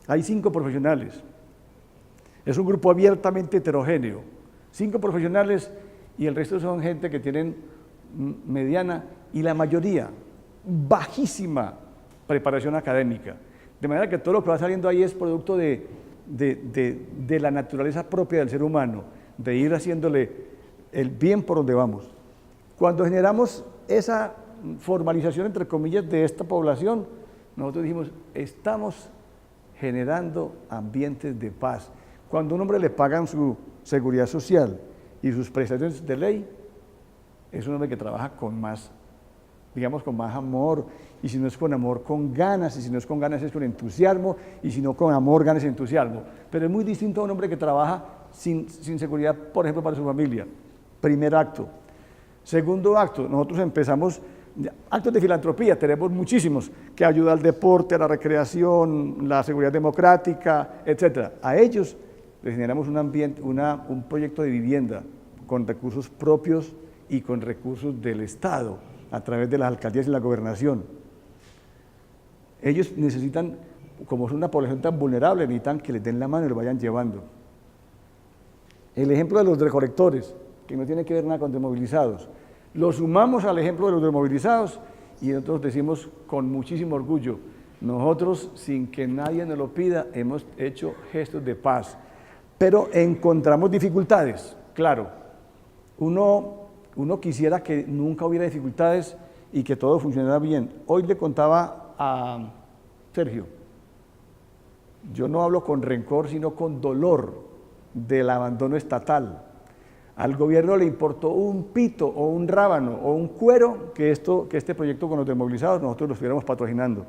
hay 5 profesionales. Es un grupo abiertamente heterogéneo. 5 profesionales y el resto son gente que tienen mediana y la mayoría bajísima preparación académica. De manera que todo lo que va saliendo ahí es producto de la naturaleza propia del ser humano, de ir haciéndole el bien por donde vamos. Cuando generamos esa formalización, entre comillas, de esta población, nosotros dijimos, estamos generando ambientes de paz. Cuando a un hombre le pagan su seguridad social y sus prestaciones de ley, es un hombre que trabaja con más, digamos, con más amor, y si no es con amor, con ganas, y si no es con ganas es con entusiasmo, y si no con amor, ganas y entusiasmo. Pero es muy distinto a un hombre que trabaja sin seguridad, por ejemplo, para su familia. Primer acto. Segundo acto, nosotros empezamos actos de filantropía, tenemos muchísimos, que ayuda al deporte, a la recreación, la seguridad democrática, etc. A ellos les generamos un ambiente, un proyecto de vivienda con recursos propios y con recursos del Estado, a través de las alcaldías y la gobernación. Ellos necesitan, como es una población tan vulnerable, necesitan que les den la mano y lo vayan llevando. El ejemplo de los recolectores, que no tiene que ver nada con desmovilizados, lo sumamos al ejemplo de los desmovilizados y nosotros decimos con muchísimo orgullo, nosotros sin que nadie nos lo pida hemos hecho gestos de paz, pero encontramos dificultades, claro. Uno quisiera que nunca hubiera dificultades y que todo funcionara bien. Hoy le contaba a Sergio, yo no hablo con rencor, sino con dolor del abandono estatal. Al gobierno le importó un pito o un rábano o un cuero que este proyecto con los desmovilizados nosotros lo estuviéramos patrocinando.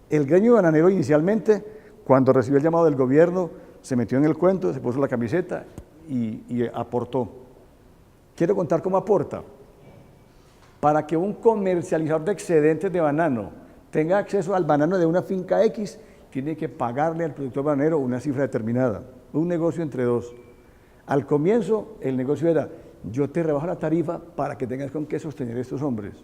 El gremio bananero inicialmente, cuando recibió el llamado del gobierno, se metió en el cuento, se puso la camiseta y aportó. Quiero contar cómo aporta. Para que un comercializador de excedentes de banano tenga acceso al banano de una finca X, tiene que pagarle al productor bananero una cifra determinada, un negocio entre dos. Al comienzo, el negocio era, yo te rebajo la tarifa para que tengas con qué sostener a estos hombres.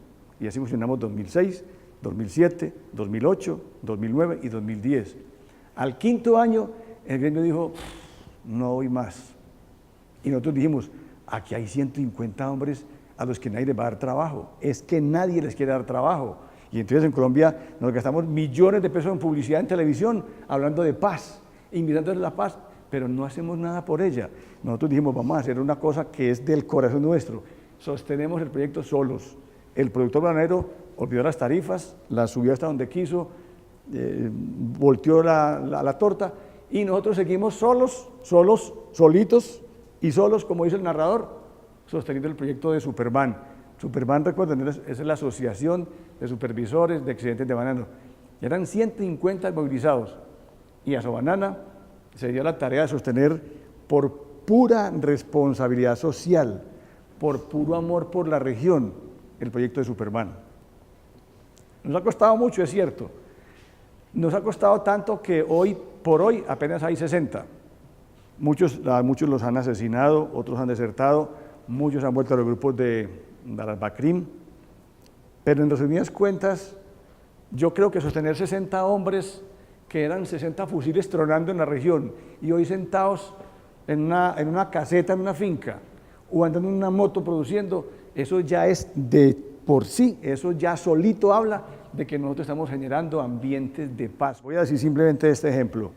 Y así funcionamos 2006, 2007, 2008, 2009 y 2010. Al quinto año, el gremio dijo, no voy más. Y nosotros dijimos, aquí hay 150 hombres a los que nadie les va a dar trabajo. Es que nadie les quiere dar trabajo. Y entonces en Colombia nos gastamos millones de pesos en publicidad en televisión, hablando de paz, invitándoles la paz, pero no hacemos nada por ella. Nosotros dijimos, vamos a hacer una cosa que es del corazón nuestro. Sostenemos el proyecto solos. El productor bananero olvidó las tarifas, las subió hasta donde quiso, volteó la torta, y nosotros seguimos solitos y solos, como dice el narrador, sosteniendo el proyecto de Superban. Superban, recuerden, es la Asociación de Supervisores de Excedentes de Banano. Eran 150 movilizados, y a Sobanana se dio la tarea de sostener por pura responsabilidad social, por puro amor por la región, el proyecto de Superban. Nos ha costado mucho, es cierto. Nos ha costado tanto que hoy por hoy apenas hay 60. Muchos los han asesinado, otros han desertado, muchos han vuelto a los grupos de Al-Bakrim, pero en resumidas cuentas, yo creo que sostener 60 hombres que eran 60 fusiles tronando en la región y hoy sentados en una caseta, en una finca, o andando en una moto produciendo, eso ya es de por sí, eso ya solito habla de que nosotros estamos generando ambientes de paz. Voy a decir simplemente este ejemplo.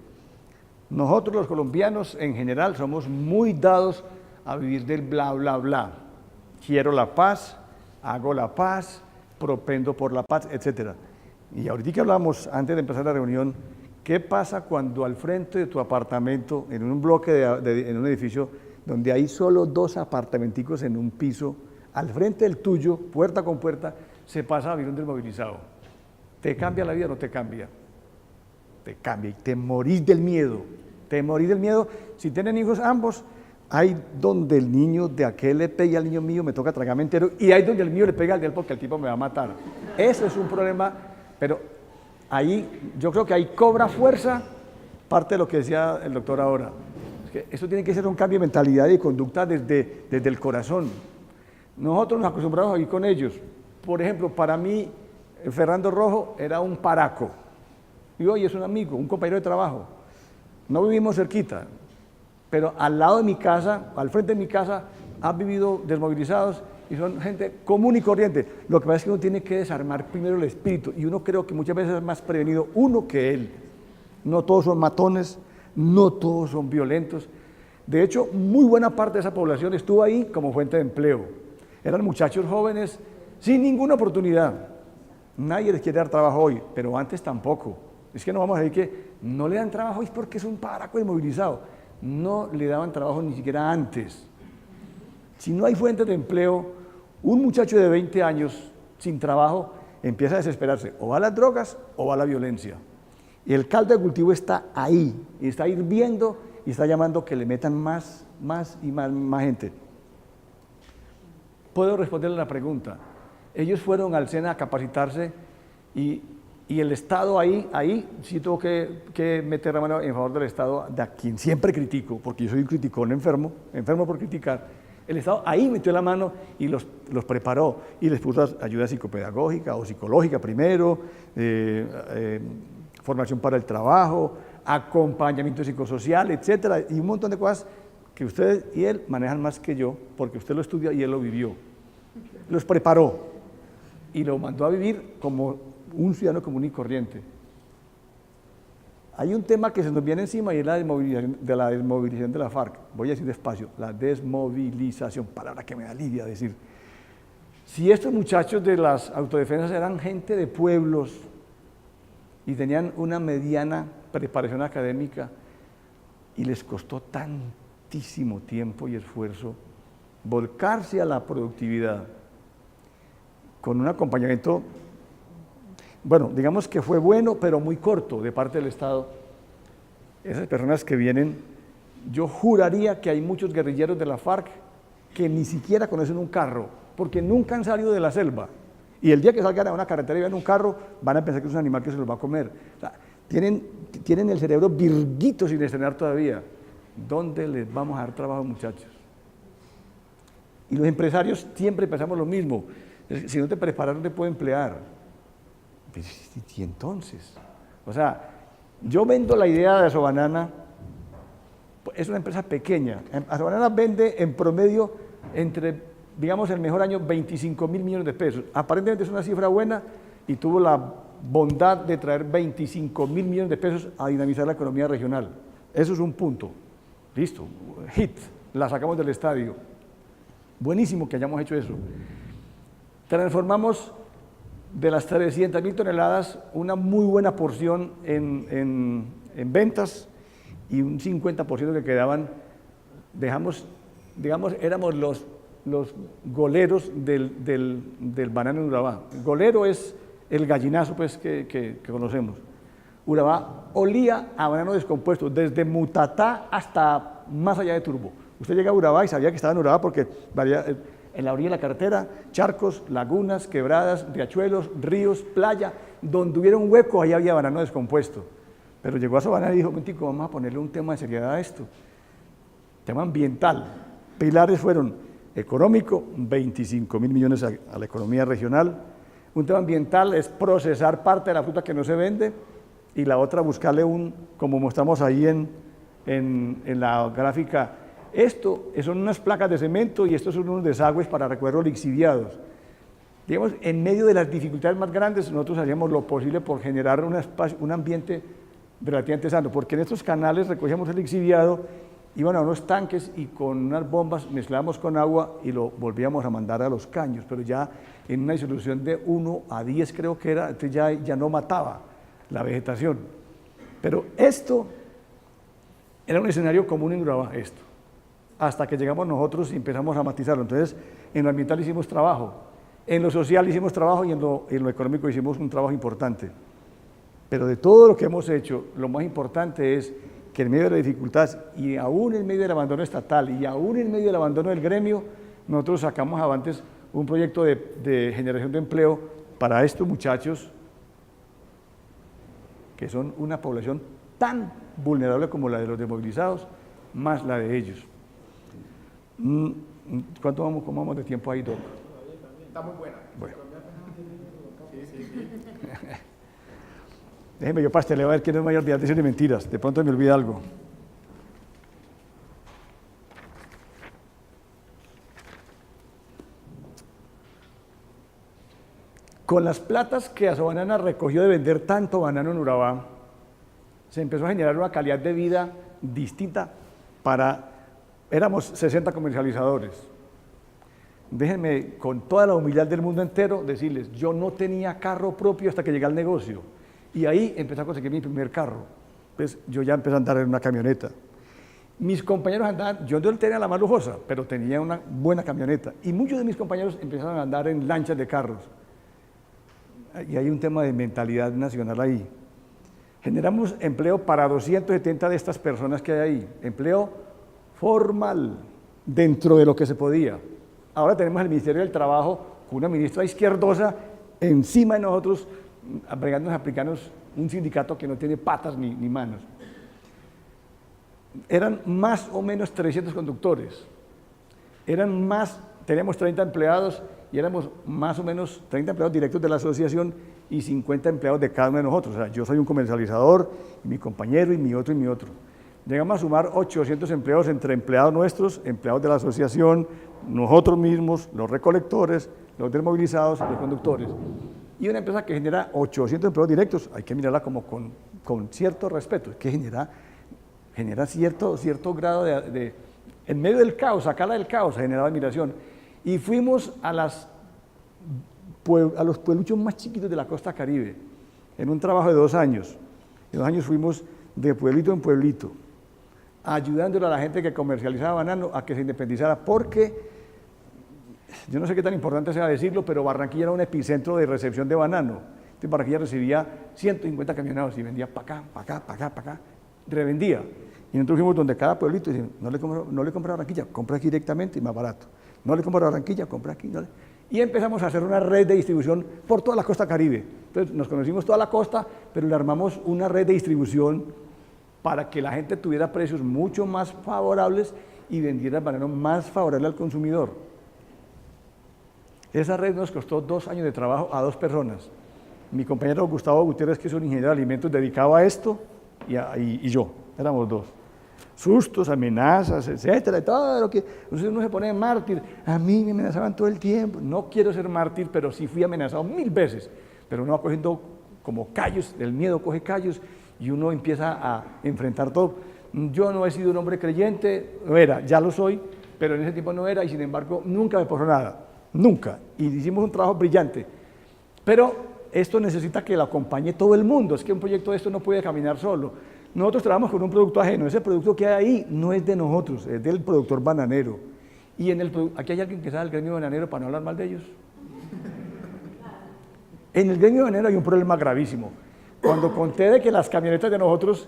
Nosotros los colombianos en general somos muy dados a vivir del bla, bla, bla. Quiero la paz, hago la paz, propendo por la paz, etc. Y ahorita que hablamos, antes de empezar la reunión, ¿qué pasa cuando al frente de tu apartamento, en un bloque, en un edificio, donde hay solo 2 apartamenticos en un piso, al frente del tuyo, puerta con puerta, se pasa a vivir un desmovilizado? ¿Te cambia la vida o no te cambia? Te cambia y te morís del miedo, temor y del miedo. Si tienen hijos ambos, hay donde el niño de aquel le pega al niño mío, me toca tragarme entero, y hay donde el mío le pega al de él porque el tipo me va a matar. Eso es un problema, pero ahí yo creo que ahí cobra fuerza parte de lo que decía el doctor ahora. Es que eso tiene que ser un cambio de mentalidad y de conducta desde el corazón. Nosotros nos acostumbramos a vivir con ellos. Por ejemplo, para mí, Fernando Rojo era un paraco, y hoy es un amigo, un compañero de trabajo. No vivimos cerquita, pero al lado de mi casa, al frente de mi casa, han vivido desmovilizados y son gente común y corriente. Lo que pasa es que uno tiene que desarmar primero el espíritu, y uno creo que muchas veces es más prevenido uno que él. No todos son matones, no todos son violentos. De hecho, muy buena parte de esa población estuvo ahí como fuente de empleo. Eran muchachos jóvenes sin ninguna oportunidad. Nadie les quiere dar trabajo hoy, pero antes tampoco. Es que no vamos a decir que no le dan trabajo hoy porque es un paraco desmovilizado. No le daban trabajo ni siquiera antes. Si no hay fuentes de empleo, un muchacho de 20 años sin trabajo empieza a desesperarse, o va a las drogas o va a la violencia. Y el caldo de cultivo está ahí, y está hirviendo y está llamando que le metan más gente. Puedo responderle la pregunta. Ellos fueron al SENA a capacitarse y el Estado ahí sí tuvo que meter la mano en favor del Estado, de a quien siempre critico, porque yo soy un criticón enfermo por criticar. El Estado ahí metió la mano y los preparó y les puso ayuda psicopedagógica o psicológica primero, formación para el trabajo, acompañamiento psicosocial, etcétera, y un montón de cosas que ustedes y él manejan más que yo, porque usted lo estudia y él lo vivió. Los preparó y lo mandó a vivir como un ciudadano común y corriente. Hay un tema que se nos viene encima y es la desmovilización de la FARC. Voy a decir despacio, la desmovilización, palabra que me da lidia decir. Si estos muchachos de las autodefensas eran gente de pueblos y tenían una mediana preparación académica y les costó tantísimo tiempo y esfuerzo volcarse a la productividad con un acompañamiento, bueno, digamos que fue bueno, pero muy corto de parte del Estado. Esas personas que vienen, yo juraría que hay muchos guerrilleros de la FARC que ni siquiera conocen un carro, porque nunca han salido de la selva. Y el día que salgan a una carretera y vean un carro, van a pensar que es un animal que se los va a comer. O sea, tienen el cerebro virguito sin estrenar todavía. ¿Dónde les vamos a dar trabajo, muchachos? Y los siempre pensamos lo mismo. Si no te preparas, no te puedo emplear. Y entonces, o sea, yo vendo la idea de Asobanana, es una empresa pequeña. Asobanana vende en promedio entre, digamos, el mejor año 25.000 millones de pesos. Aparentemente es una cifra buena y tuvo la bondad de traer 25.000 millones de pesos a dinamizar la economía regional. Eso es un punto. Listo, hit, la sacamos del estadio. Buenísimo que hayamos hecho eso. Transformamos de las 300.000 toneladas una muy buena porción en ventas y un 50% que quedaban, digamos, éramos los goleros del banano en Urabá. El golero es el gallinazo pues, que conocemos. Urabá olía a banano descompuesto, desde Mutatá hasta más allá de Turbo. Usted llega a Urabá y sabía que estaba en Urabá porque en la orilla de la carretera, charcos, lagunas, quebradas, riachuelos, ríos, playa, donde hubiera un hueco, ahí había banano descompuesto. Pero llegó a Sobanana y dijo, momentico, vamos a ponerle un tema de seriedad a esto. Tema ambiental. Pilares fueron económico, 25.000 millones a la economía regional. Un tema ambiental es procesar parte de la fruta que no se vende y la otra buscarle como mostramos ahí en la gráfica. Esto son unas placas de cemento y estos son unos desagües para recuerdos lixiviados. Digamos, en medio de las dificultades más grandes, nosotros hacíamos lo posible por generar un ambiente relativamente sano, porque en estos canales recogíamos el lixiviado, iban a unos tanques y con unas bombas mezclábamos con agua y lo volvíamos a mandar a los caños, pero ya en una disolución de 1 a 10 creo que era, entonces ya no mataba la vegetación. Pero esto era un escenario común en Urabá, esto. Hasta que llegamos nosotros y empezamos a matizarlo. Entonces, en lo ambiental hicimos trabajo, en lo social hicimos trabajo y en lo económico hicimos un trabajo importante. Pero de todo lo que hemos hecho, lo más importante es que en medio de las dificultades y aún en medio del abandono estatal y aún en medio del abandono del gremio, nosotros sacamos adelante un proyecto de generación de empleo para estos muchachos que son una población tan vulnerable como la de los desmovilizados, más la de ellos. ¿Cómo vamos de tiempo ahí, Doc? Está muy buena. Bueno. Sí. Déjeme yo pasteleo a ver quién es mayor de decir mentiras, de pronto me olvida algo. Con las platas que Asobanana recogió de vender tanto banano en Urabá, se empezó a generar una calidad de vida distinta éramos 60 comercializadores. Déjenme, con toda la humildad del mundo entero, decirles, yo no tenía carro propio hasta que llegué al negocio. Y ahí empecé a conseguir mi primer carro. Pues yo ya empecé a andar en una camioneta. Mis compañeros andaban, yo no tenía la más lujosa, pero tenía una buena camioneta. Y muchos de mis compañeros empezaron a andar en lanchas de carros. Y hay un tema de mentalidad nacional ahí. Generamos empleo para 270 de estas personas que hay ahí. Empleo formal, dentro de lo que se podía. Ahora tenemos el Ministerio del Trabajo con una ministra izquierdosa encima de nosotros, bregándonos a aplicarnos un sindicato que no tiene patas ni manos. Eran más o menos 300 conductores. Teníamos 30 empleados y éramos más o menos 30 empleados directos de la asociación y 50 empleados de cada uno de nosotros. O sea, yo soy un comercializador, y mi compañero, y mi otro. Llegamos a sumar 800 empleados entre empleados nuestros, empleados de la asociación, nosotros mismos, los recolectores, los desmovilizados, los conductores. Y una empresa que genera 800 empleados directos, hay que mirarla como con cierto respeto, que genera cierto grado de en medio del caos, sacarla del caos, generaba admiración. Y fuimos a los puebluchos más chiquitos de la costa caribe, en un trabajo de 2 años. En 2 años fuimos de pueblito en pueblito, ayudándole a la gente que comercializaba banano a que se independizara, porque yo no sé qué tan importante sea decirlo, pero Barranquilla era un epicentro de recepción de banano. Entonces Barranquilla recibía 150 camioneros y vendía para acá, revendía. Y nosotros fuimos donde cada pueblito y decían, no le compra a Barranquilla, compra aquí directamente y más barato. No le compra a Barranquilla, compra aquí. Y empezamos a hacer una red de distribución por toda la costa caribe. Entonces nos conocimos toda la costa, pero le armamos una red de distribución para que la gente tuviera precios mucho más favorables y vendiera el banano más favorable al consumidor. Esa red nos costó 2 años de trabajo a 2 personas. Mi compañero Gustavo Gutiérrez, que es un ingeniero de alimentos dedicado a esto, y yo, éramos 2. Sustos, amenazas, etcétera, todo lo que uno se pone mártir. A mí me amenazaban todo el tiempo. No quiero ser mártir, pero sí fui amenazado 1000 veces. Pero uno va cogiendo como callos, el miedo coge callos y uno empieza a enfrentar todo. Yo no he sido un hombre creyente, ya lo soy, pero en ese tiempo no era y sin embargo nunca me pasó nada, nunca. Y hicimos un trabajo brillante. Pero esto necesita que lo acompañe todo el mundo, es que un proyecto de esto no puede caminar solo. Nosotros trabajamos con un producto ajeno, ese producto que hay ahí no es de nosotros, es del productor bananero. Y aquí hay alguien que sabe del gremio bananero para no hablar mal de ellos. En el gremio bananero hay un problema gravísimo. Cuando conté de que las camionetas de nosotros,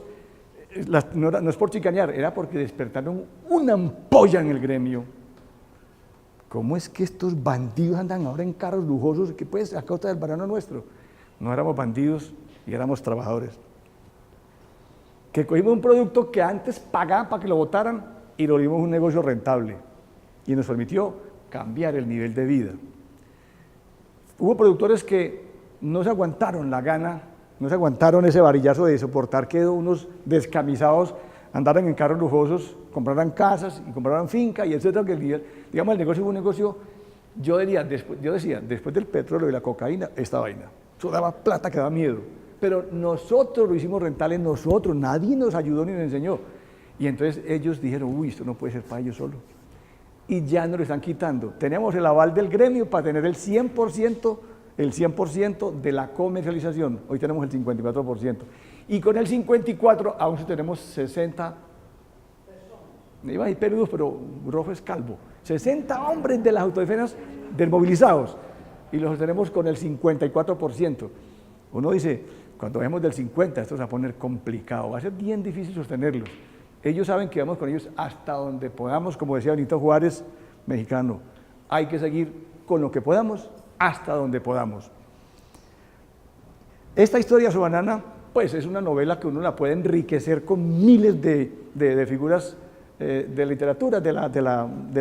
no es por chicanear, era porque despertaron una ampolla en el gremio. ¿Cómo es que estos bandidos andan ahora en carros lujosos que pues a costa del banano nuestro? No éramos bandidos y éramos trabajadores. Que cogimos un producto que antes pagaban para que lo botaran y lo vimos un negocio rentable y nos permitió cambiar el nivel de vida. Hubo productores que no se aguantaron la gana, no se aguantaron ese varillazo de soportar que unos descamisados andaran en carros lujosos, compraran casas y compraran finca y etcétera, que digamos el negocio fue un negocio, yo decía, después del petróleo y la cocaína, esta vaina, eso daba plata que daba miedo. Pero nosotros lo hicimos rentable, nadie nos ayudó ni nos enseñó. Y entonces ellos dijeron, uy, esto no puede ser para ellos solo. Y ya nos lo están quitando. Tenemos el aval del gremio para tener el 100% de la comercialización. Hoy tenemos el 54%. Y con el 54% aún tenemos 60 me iba a ir peludos, pero rojo es calvo. 60 hombres de las autodefensas desmovilizados. Y los tenemos con el 54%. Uno dice, cuando bajemos del 50, esto se va a poner complicado, va a ser bien difícil sostenerlos. Ellos saben que vamos con ellos hasta donde podamos, como decía Benito Juárez, mexicano, hay que seguir con lo que podamos hasta donde podamos. Esta historia sobre Banana, pues es una novela que uno la puede enriquecer con miles de figuras de literatura, de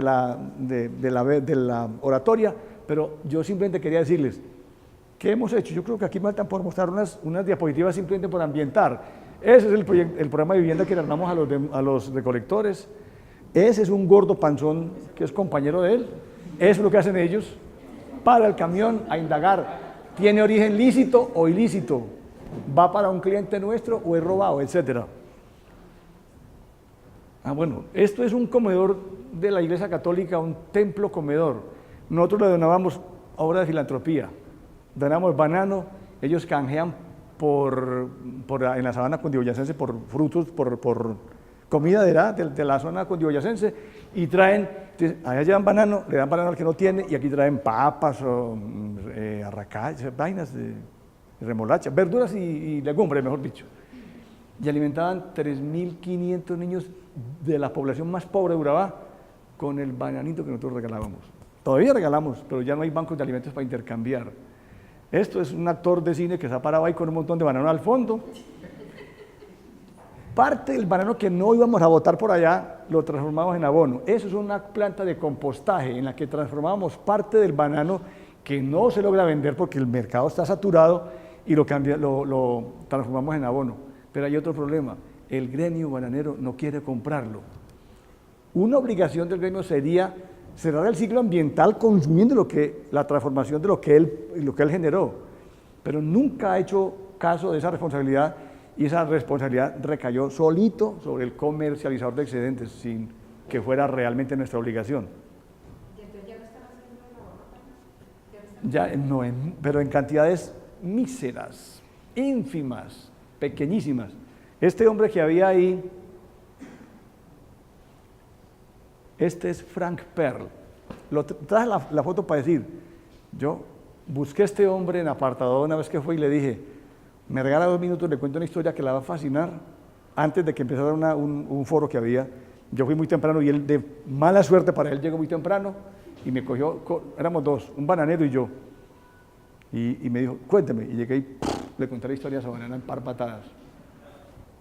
la oratoria, pero yo simplemente quería decirles, ¿qué hemos hecho? Yo creo que aquí me faltan por mostrar unas diapositivas simplemente por ambientar. Ese es el programa de vivienda que le armamos a los recolectores. Ese es un gordo panzón que es compañero de él. Eso es lo que hacen ellos. Para el camión a indagar. ¿Tiene origen lícito o ilícito? ¿Va para un cliente nuestro o es robado? Etcétera. Bueno, esto es un comedor de la Iglesia Católica, un templo comedor. Nosotros le donábamos obra de filantropía. Donamos banano, ellos canjean en la sabana cundiboyacense por frutos, por comida de la zona cundiboyacense y traen, allá llevan banano, le dan banano al que no tiene y aquí traen papas o arracayas, vainas de remolacha, verduras y legumbres, mejor dicho. Y alimentaban 3.500 niños de la población más pobre de Urabá con el bananito que nosotros regalábamos. Todavía regalamos, pero ya no hay bancos de alimentos para intercambiar. Esto es un actor de cine que se ha parado ahí con un montón de banano al fondo. Parte del banano que no íbamos a botar por allá, lo transformamos en abono. Eso es una planta de compostaje en la que transformamos parte del banano que no se logra vender porque el mercado está saturado y lo transformamos en abono. Pero hay otro problema, el gremio bananero no quiere comprarlo. Una obligación del gremio sería cerrar el ciclo ambiental consumiendo la transformación de lo que él generó, pero nunca ha hecho caso de esa responsabilidad y esa responsabilidad recayó solito sobre el comercializador de excedentes sin que fuera realmente nuestra obligación. ¿Y entonces ya no están haciendo el abono también? Ya no, pero en cantidades míseras, ínfimas, pequeñísimas. Este hombre que había ahí, este es Frank Pearl. Traje la foto para decir, yo busqué a este hombre en apartado una vez que fue y le dije, me regala 2 minutos, le cuento una historia que la va a fascinar. Antes de que empezara un foro que había, yo fui muy temprano y él, de mala suerte para él, llegó muy temprano y me cogió, éramos dos, un bananero y yo. Y me dijo, cuénteme. Y llegué y le conté la historia de esa banana en par patadas.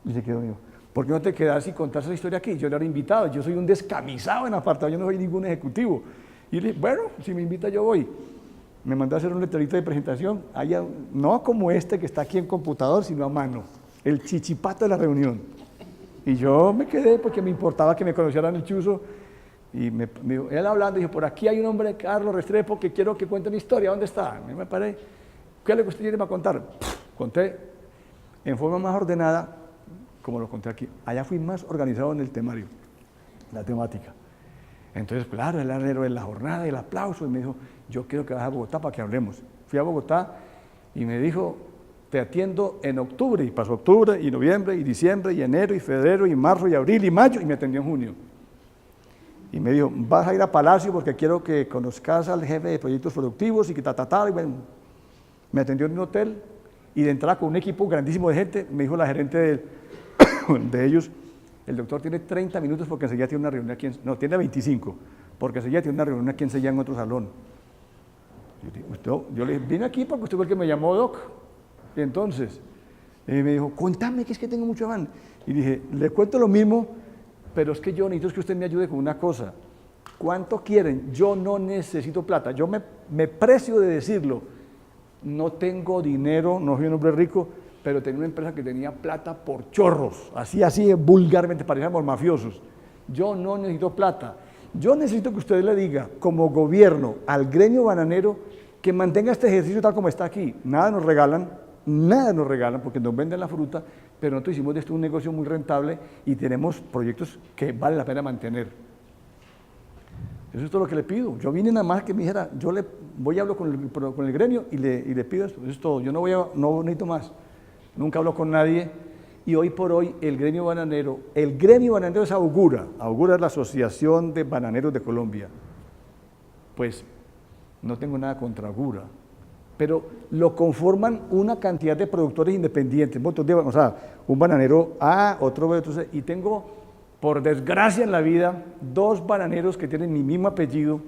Y se quedó, me dijo, ¿por qué no te quedas y contás esa historia aquí? Yo le era invitado, yo soy un descamisado en apartado, yo no soy ningún ejecutivo. Y le dije, bueno, si me invita yo voy. Me mandó a hacer un letrerito de presentación, allá, no como este que está aquí en computador, sino a mano, el chichipato de la reunión. Y yo me quedé porque me importaba que me conocieran el chuzo. Y me dijo, él hablando, dijo, por aquí hay un hombre, Carlos Restrepo, que quiero que cuente una historia, ¿dónde está? Me paré, ¿qué es lo que usted tiene para contar? Conté en forma más ordenada, como lo conté aquí. Allá fui más organizado en el temario, la temática. Entonces, claro, el héroe de la jornada, el aplauso, y me dijo, yo quiero que vayas a Bogotá para que hablemos. Fui a Bogotá y me dijo, te atiendo en octubre, y pasó octubre, y noviembre, y diciembre, y enero, y febrero, y marzo, y abril, y mayo, y me atendió en junio. Y me dijo, vas a ir a Palacio porque quiero que conozcas al jefe de proyectos productivos, y que y bueno, me atendió en un hotel, y de entrada con un equipo grandísimo de gente, me dijo la gerente de ellos, el doctor tiene 30 minutos porque enseguida tiene una reunión aquí, no, tiene 25, porque enseguida tiene una reunión aquí en otro salón. Yo le dije, vine aquí porque usted fue el que me llamó, doc. Y entonces, me dijo, cuéntame, que es que tengo mucho afán. Y dije, le cuento lo mismo, pero es que yo necesito que usted me ayude con una cosa. ¿Cuánto quieren? Yo no necesito plata, yo me precio de decirlo. No tengo dinero, no soy un hombre rico, pero tenía una empresa que tenía plata por chorros, así vulgarmente, parecíamos mafiosos. Yo no necesito plata, yo necesito que usted le diga, como gobierno, al gremio bananero, que mantenga este ejercicio tal como está aquí. Nada nos regalan, porque nos venden la fruta, pero nosotros hicimos de esto un negocio muy rentable y tenemos proyectos que vale la pena mantener. Eso es todo lo que le pido. Yo vine nada más que me dijera, yo voy a hablar con el gremio y le pido esto. Eso es todo, yo no necesito más. Nunca hablo con nadie y hoy por hoy el gremio bananero es Augura es la Asociación de Bananeros de Colombia. Pues no tengo nada contra Augura, pero lo conforman una cantidad de productores independientes, un montón de, o sea, un bananero A, otro B, otro C, y tengo, por desgracia en la vida, 2 bananeros que tienen mi mismo apellido,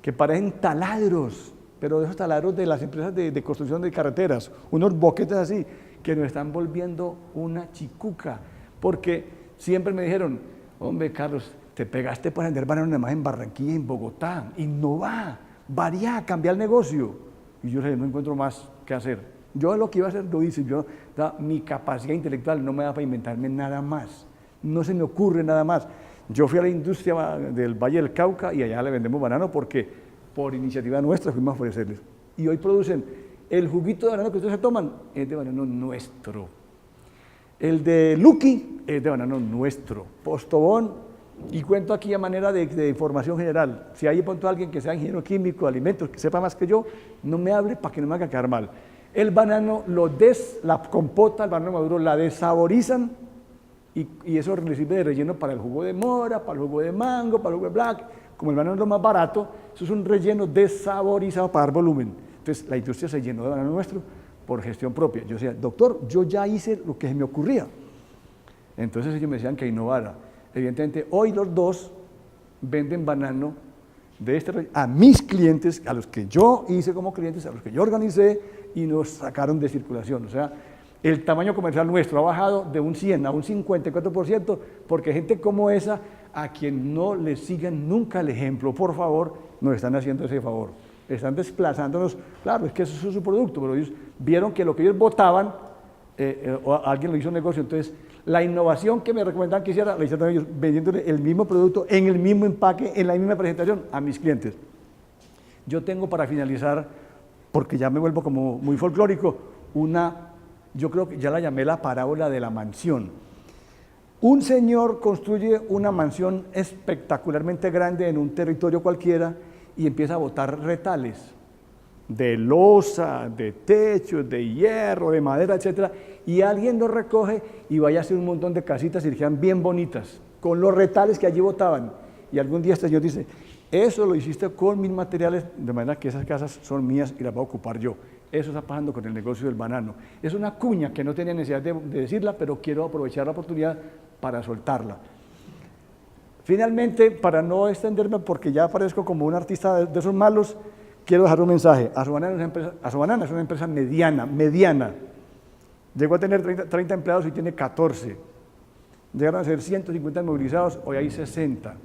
que parecen taladros, pero de esos taladros de las empresas de construcción de carreteras, unos boquetes así, que nos están volviendo una chicuca, porque siempre me dijeron, hombre Carlos, te pegaste por vender bananos nada más en Barranquilla, en Bogotá, innova, varía, cambia el negocio. Y yo le dije, no encuentro más que hacer. Yo lo que iba a hacer lo hice, mi capacidad intelectual no me da para inventarme nada más, no se me ocurre nada más. Yo fui a la industria del Valle del Cauca y allá le vendemos banano porque por iniciativa nuestra fuimos a ofrecerles. Y hoy producen el juguito de banano que ustedes se toman, es de banano nuestro. El de Lucky es de banano nuestro. Postobón, y cuento aquí a manera de información general. Si hay de pronto alguien que sea ingeniero químico, alimentos, que sepa más que yo, no me hable para que no me haga quedar mal. El banano, la compota, el banano maduro, la desaborizan y eso le sirve de relleno para el jugo de mora, para el jugo de mango, para el jugo de black. Como el banano es lo más barato, eso es un relleno desaborizado para dar volumen. Entonces la industria se llenó de banano nuestro por gestión propia. Yo decía, doctor, yo ya hice lo que se me ocurría. Entonces ellos me decían que innovara. Evidentemente, hoy los 2 venden banano de este a mis clientes, a los que yo hice como clientes, a los que yo organicé y nos sacaron de circulación. O sea, el tamaño comercial nuestro ha bajado de un 100 a un 54% porque gente como esa, a quien no le sigan nunca el ejemplo, por favor, nos están haciendo ese favor. Están desplazándonos, claro, es que eso es su producto, pero ellos vieron que lo que ellos votaban, alguien lo hizo negocio, entonces la innovación que me recomendaban que hiciera, la hicieron ellos vendiéndole el mismo producto, en el mismo empaque, en la misma presentación a mis clientes. Yo tengo para finalizar, porque ya me vuelvo como muy folclórico, yo creo que ya la llamé la parábola de la mansión. Un señor construye una mansión espectacularmente grande en un territorio cualquiera y empieza a botar retales de losa, de techo, de hierro, de madera, etcétera, y alguien los recoge y vaya a hacer un montón de casitas y quedan bien bonitas, con los retales que allí botaban. Y algún día este señor dice, eso lo hiciste con mis materiales, de manera que esas casas son mías y las voy a ocupar yo. Eso está pasando con el negocio del banano. Es una cuña que no tenía necesidad de decirla, pero quiero aprovechar la oportunidad para soltarla. Finalmente, para no extenderme, porque ya parezco como un artista de esos malos, quiero dejar un mensaje. Asobanana es una empresa mediana. Llegó a tener 30 empleados y tiene 14. Llegaron a ser 150 movilizados, hoy hay 60.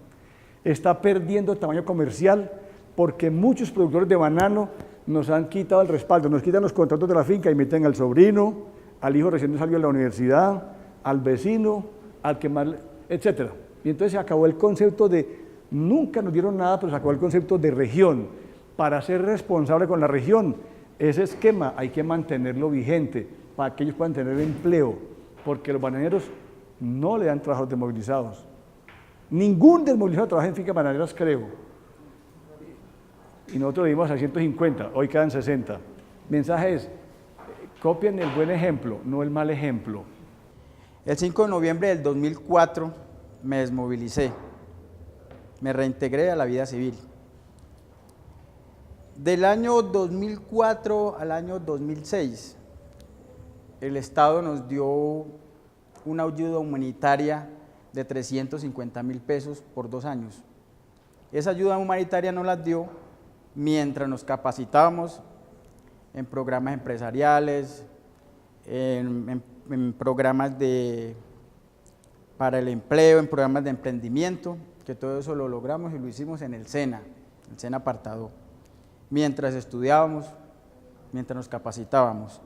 Está perdiendo tamaño comercial porque muchos productores de banano nos han quitado el respaldo, nos quitan los contratos de la finca y meten al sobrino, al hijo recién salido de la universidad, al vecino, al que más, etc. Y entonces se acabó el concepto nunca nos dieron nada, pero se acabó el concepto de región. Para ser responsable con la región, ese esquema hay que mantenerlo vigente para que ellos puedan tener empleo, porque los bananeros no le dan trabajo a los desmovilizados. Ningún desmovilizado trabaja en fincas bananeras, creo. Y nosotros vivimos a 150, hoy quedan 60. Mensaje es, copien el buen ejemplo, no el mal ejemplo. El 5 de noviembre del 2004 me desmovilicé, me reintegré a la vida civil. Del año 2004 al año 2006, el Estado nos dio una ayuda humanitaria de 350.000 pesos por 2 años. Esa ayuda humanitaria nos la dio mientras nos capacitábamos en programas empresariales, en programas para el empleo, en programas de emprendimiento, que todo eso lo logramos y lo hicimos en el SENA Apartado, mientras estudiábamos, mientras nos capacitábamos.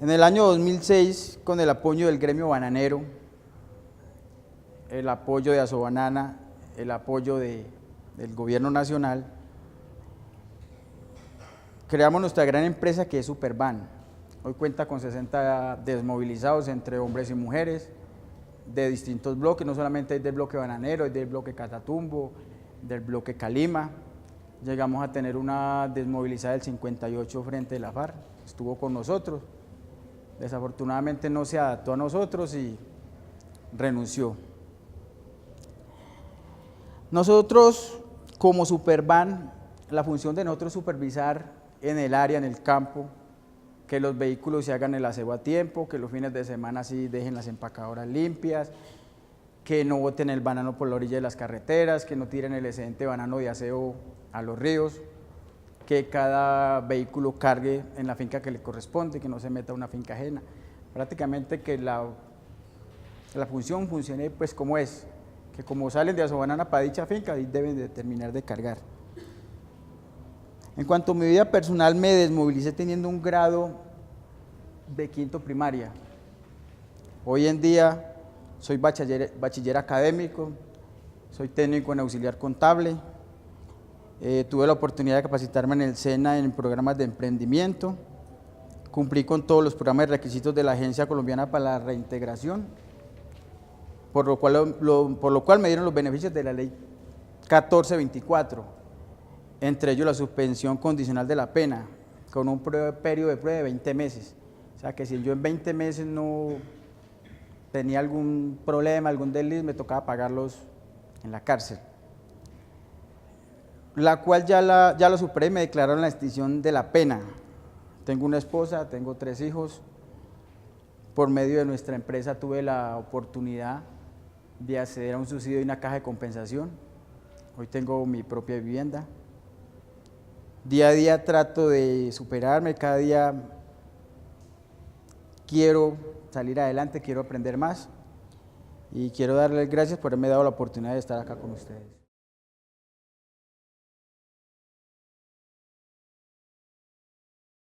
En el año 2006, con el apoyo del gremio bananero, el apoyo de Asobanana, el apoyo del gobierno nacional, creamos nuestra gran empresa que es Superban. Hoy cuenta con 60 desmovilizados entre hombres y mujeres de distintos bloques, no solamente del bloque bananero, del bloque Catatumbo, del bloque Calima. Llegamos a tener una desmovilizada del 58 frente de la FARC, estuvo con nosotros. Desafortunadamente no se adaptó a nosotros y renunció. Nosotros, como Superban, la función de nosotros es supervisar en el área, en el campo, que los vehículos se hagan el aseo a tiempo, que los fines de semana sí dejen las empacadoras limpias, que no boten el banano por la orilla de las carreteras, que no tiren el excedente banano de aseo a los ríos, que cada vehículo cargue en la finca que le corresponde, que no se meta a una finca ajena. Prácticamente que la función funcione pues como es, que como salen de Asobanana para dicha finca, ahí deben de terminar de cargar. En cuanto a mi vida personal, me desmovilicé teniendo un grado de quinto primaria. Hoy en día soy bachiller académico, soy técnico en auxiliar contable, tuve la oportunidad de capacitarme en el SENA en programas de emprendimiento, cumplí con todos los programas y requisitos de la Agencia Colombiana para la Reintegración, por lo cual me dieron los beneficios de la ley 1424, entre ellos la suspensión condicional de la pena, con un periodo de prueba de 20 meses. O sea que si yo en 20 meses no tenía algún problema, algún desliz, me tocaba pagarlos en la cárcel. La cual ya lo superé y me declararon la extinción de la pena. Tengo una esposa, tengo 3 hijos. Por medio de nuestra empresa tuve la oportunidad de acceder a un subsidio y una caja de compensación. Hoy tengo mi propia vivienda. Día a día trato de superarme, cada día quiero salir adelante, quiero aprender más y quiero darles gracias por haberme dado la oportunidad de estar acá con ustedes.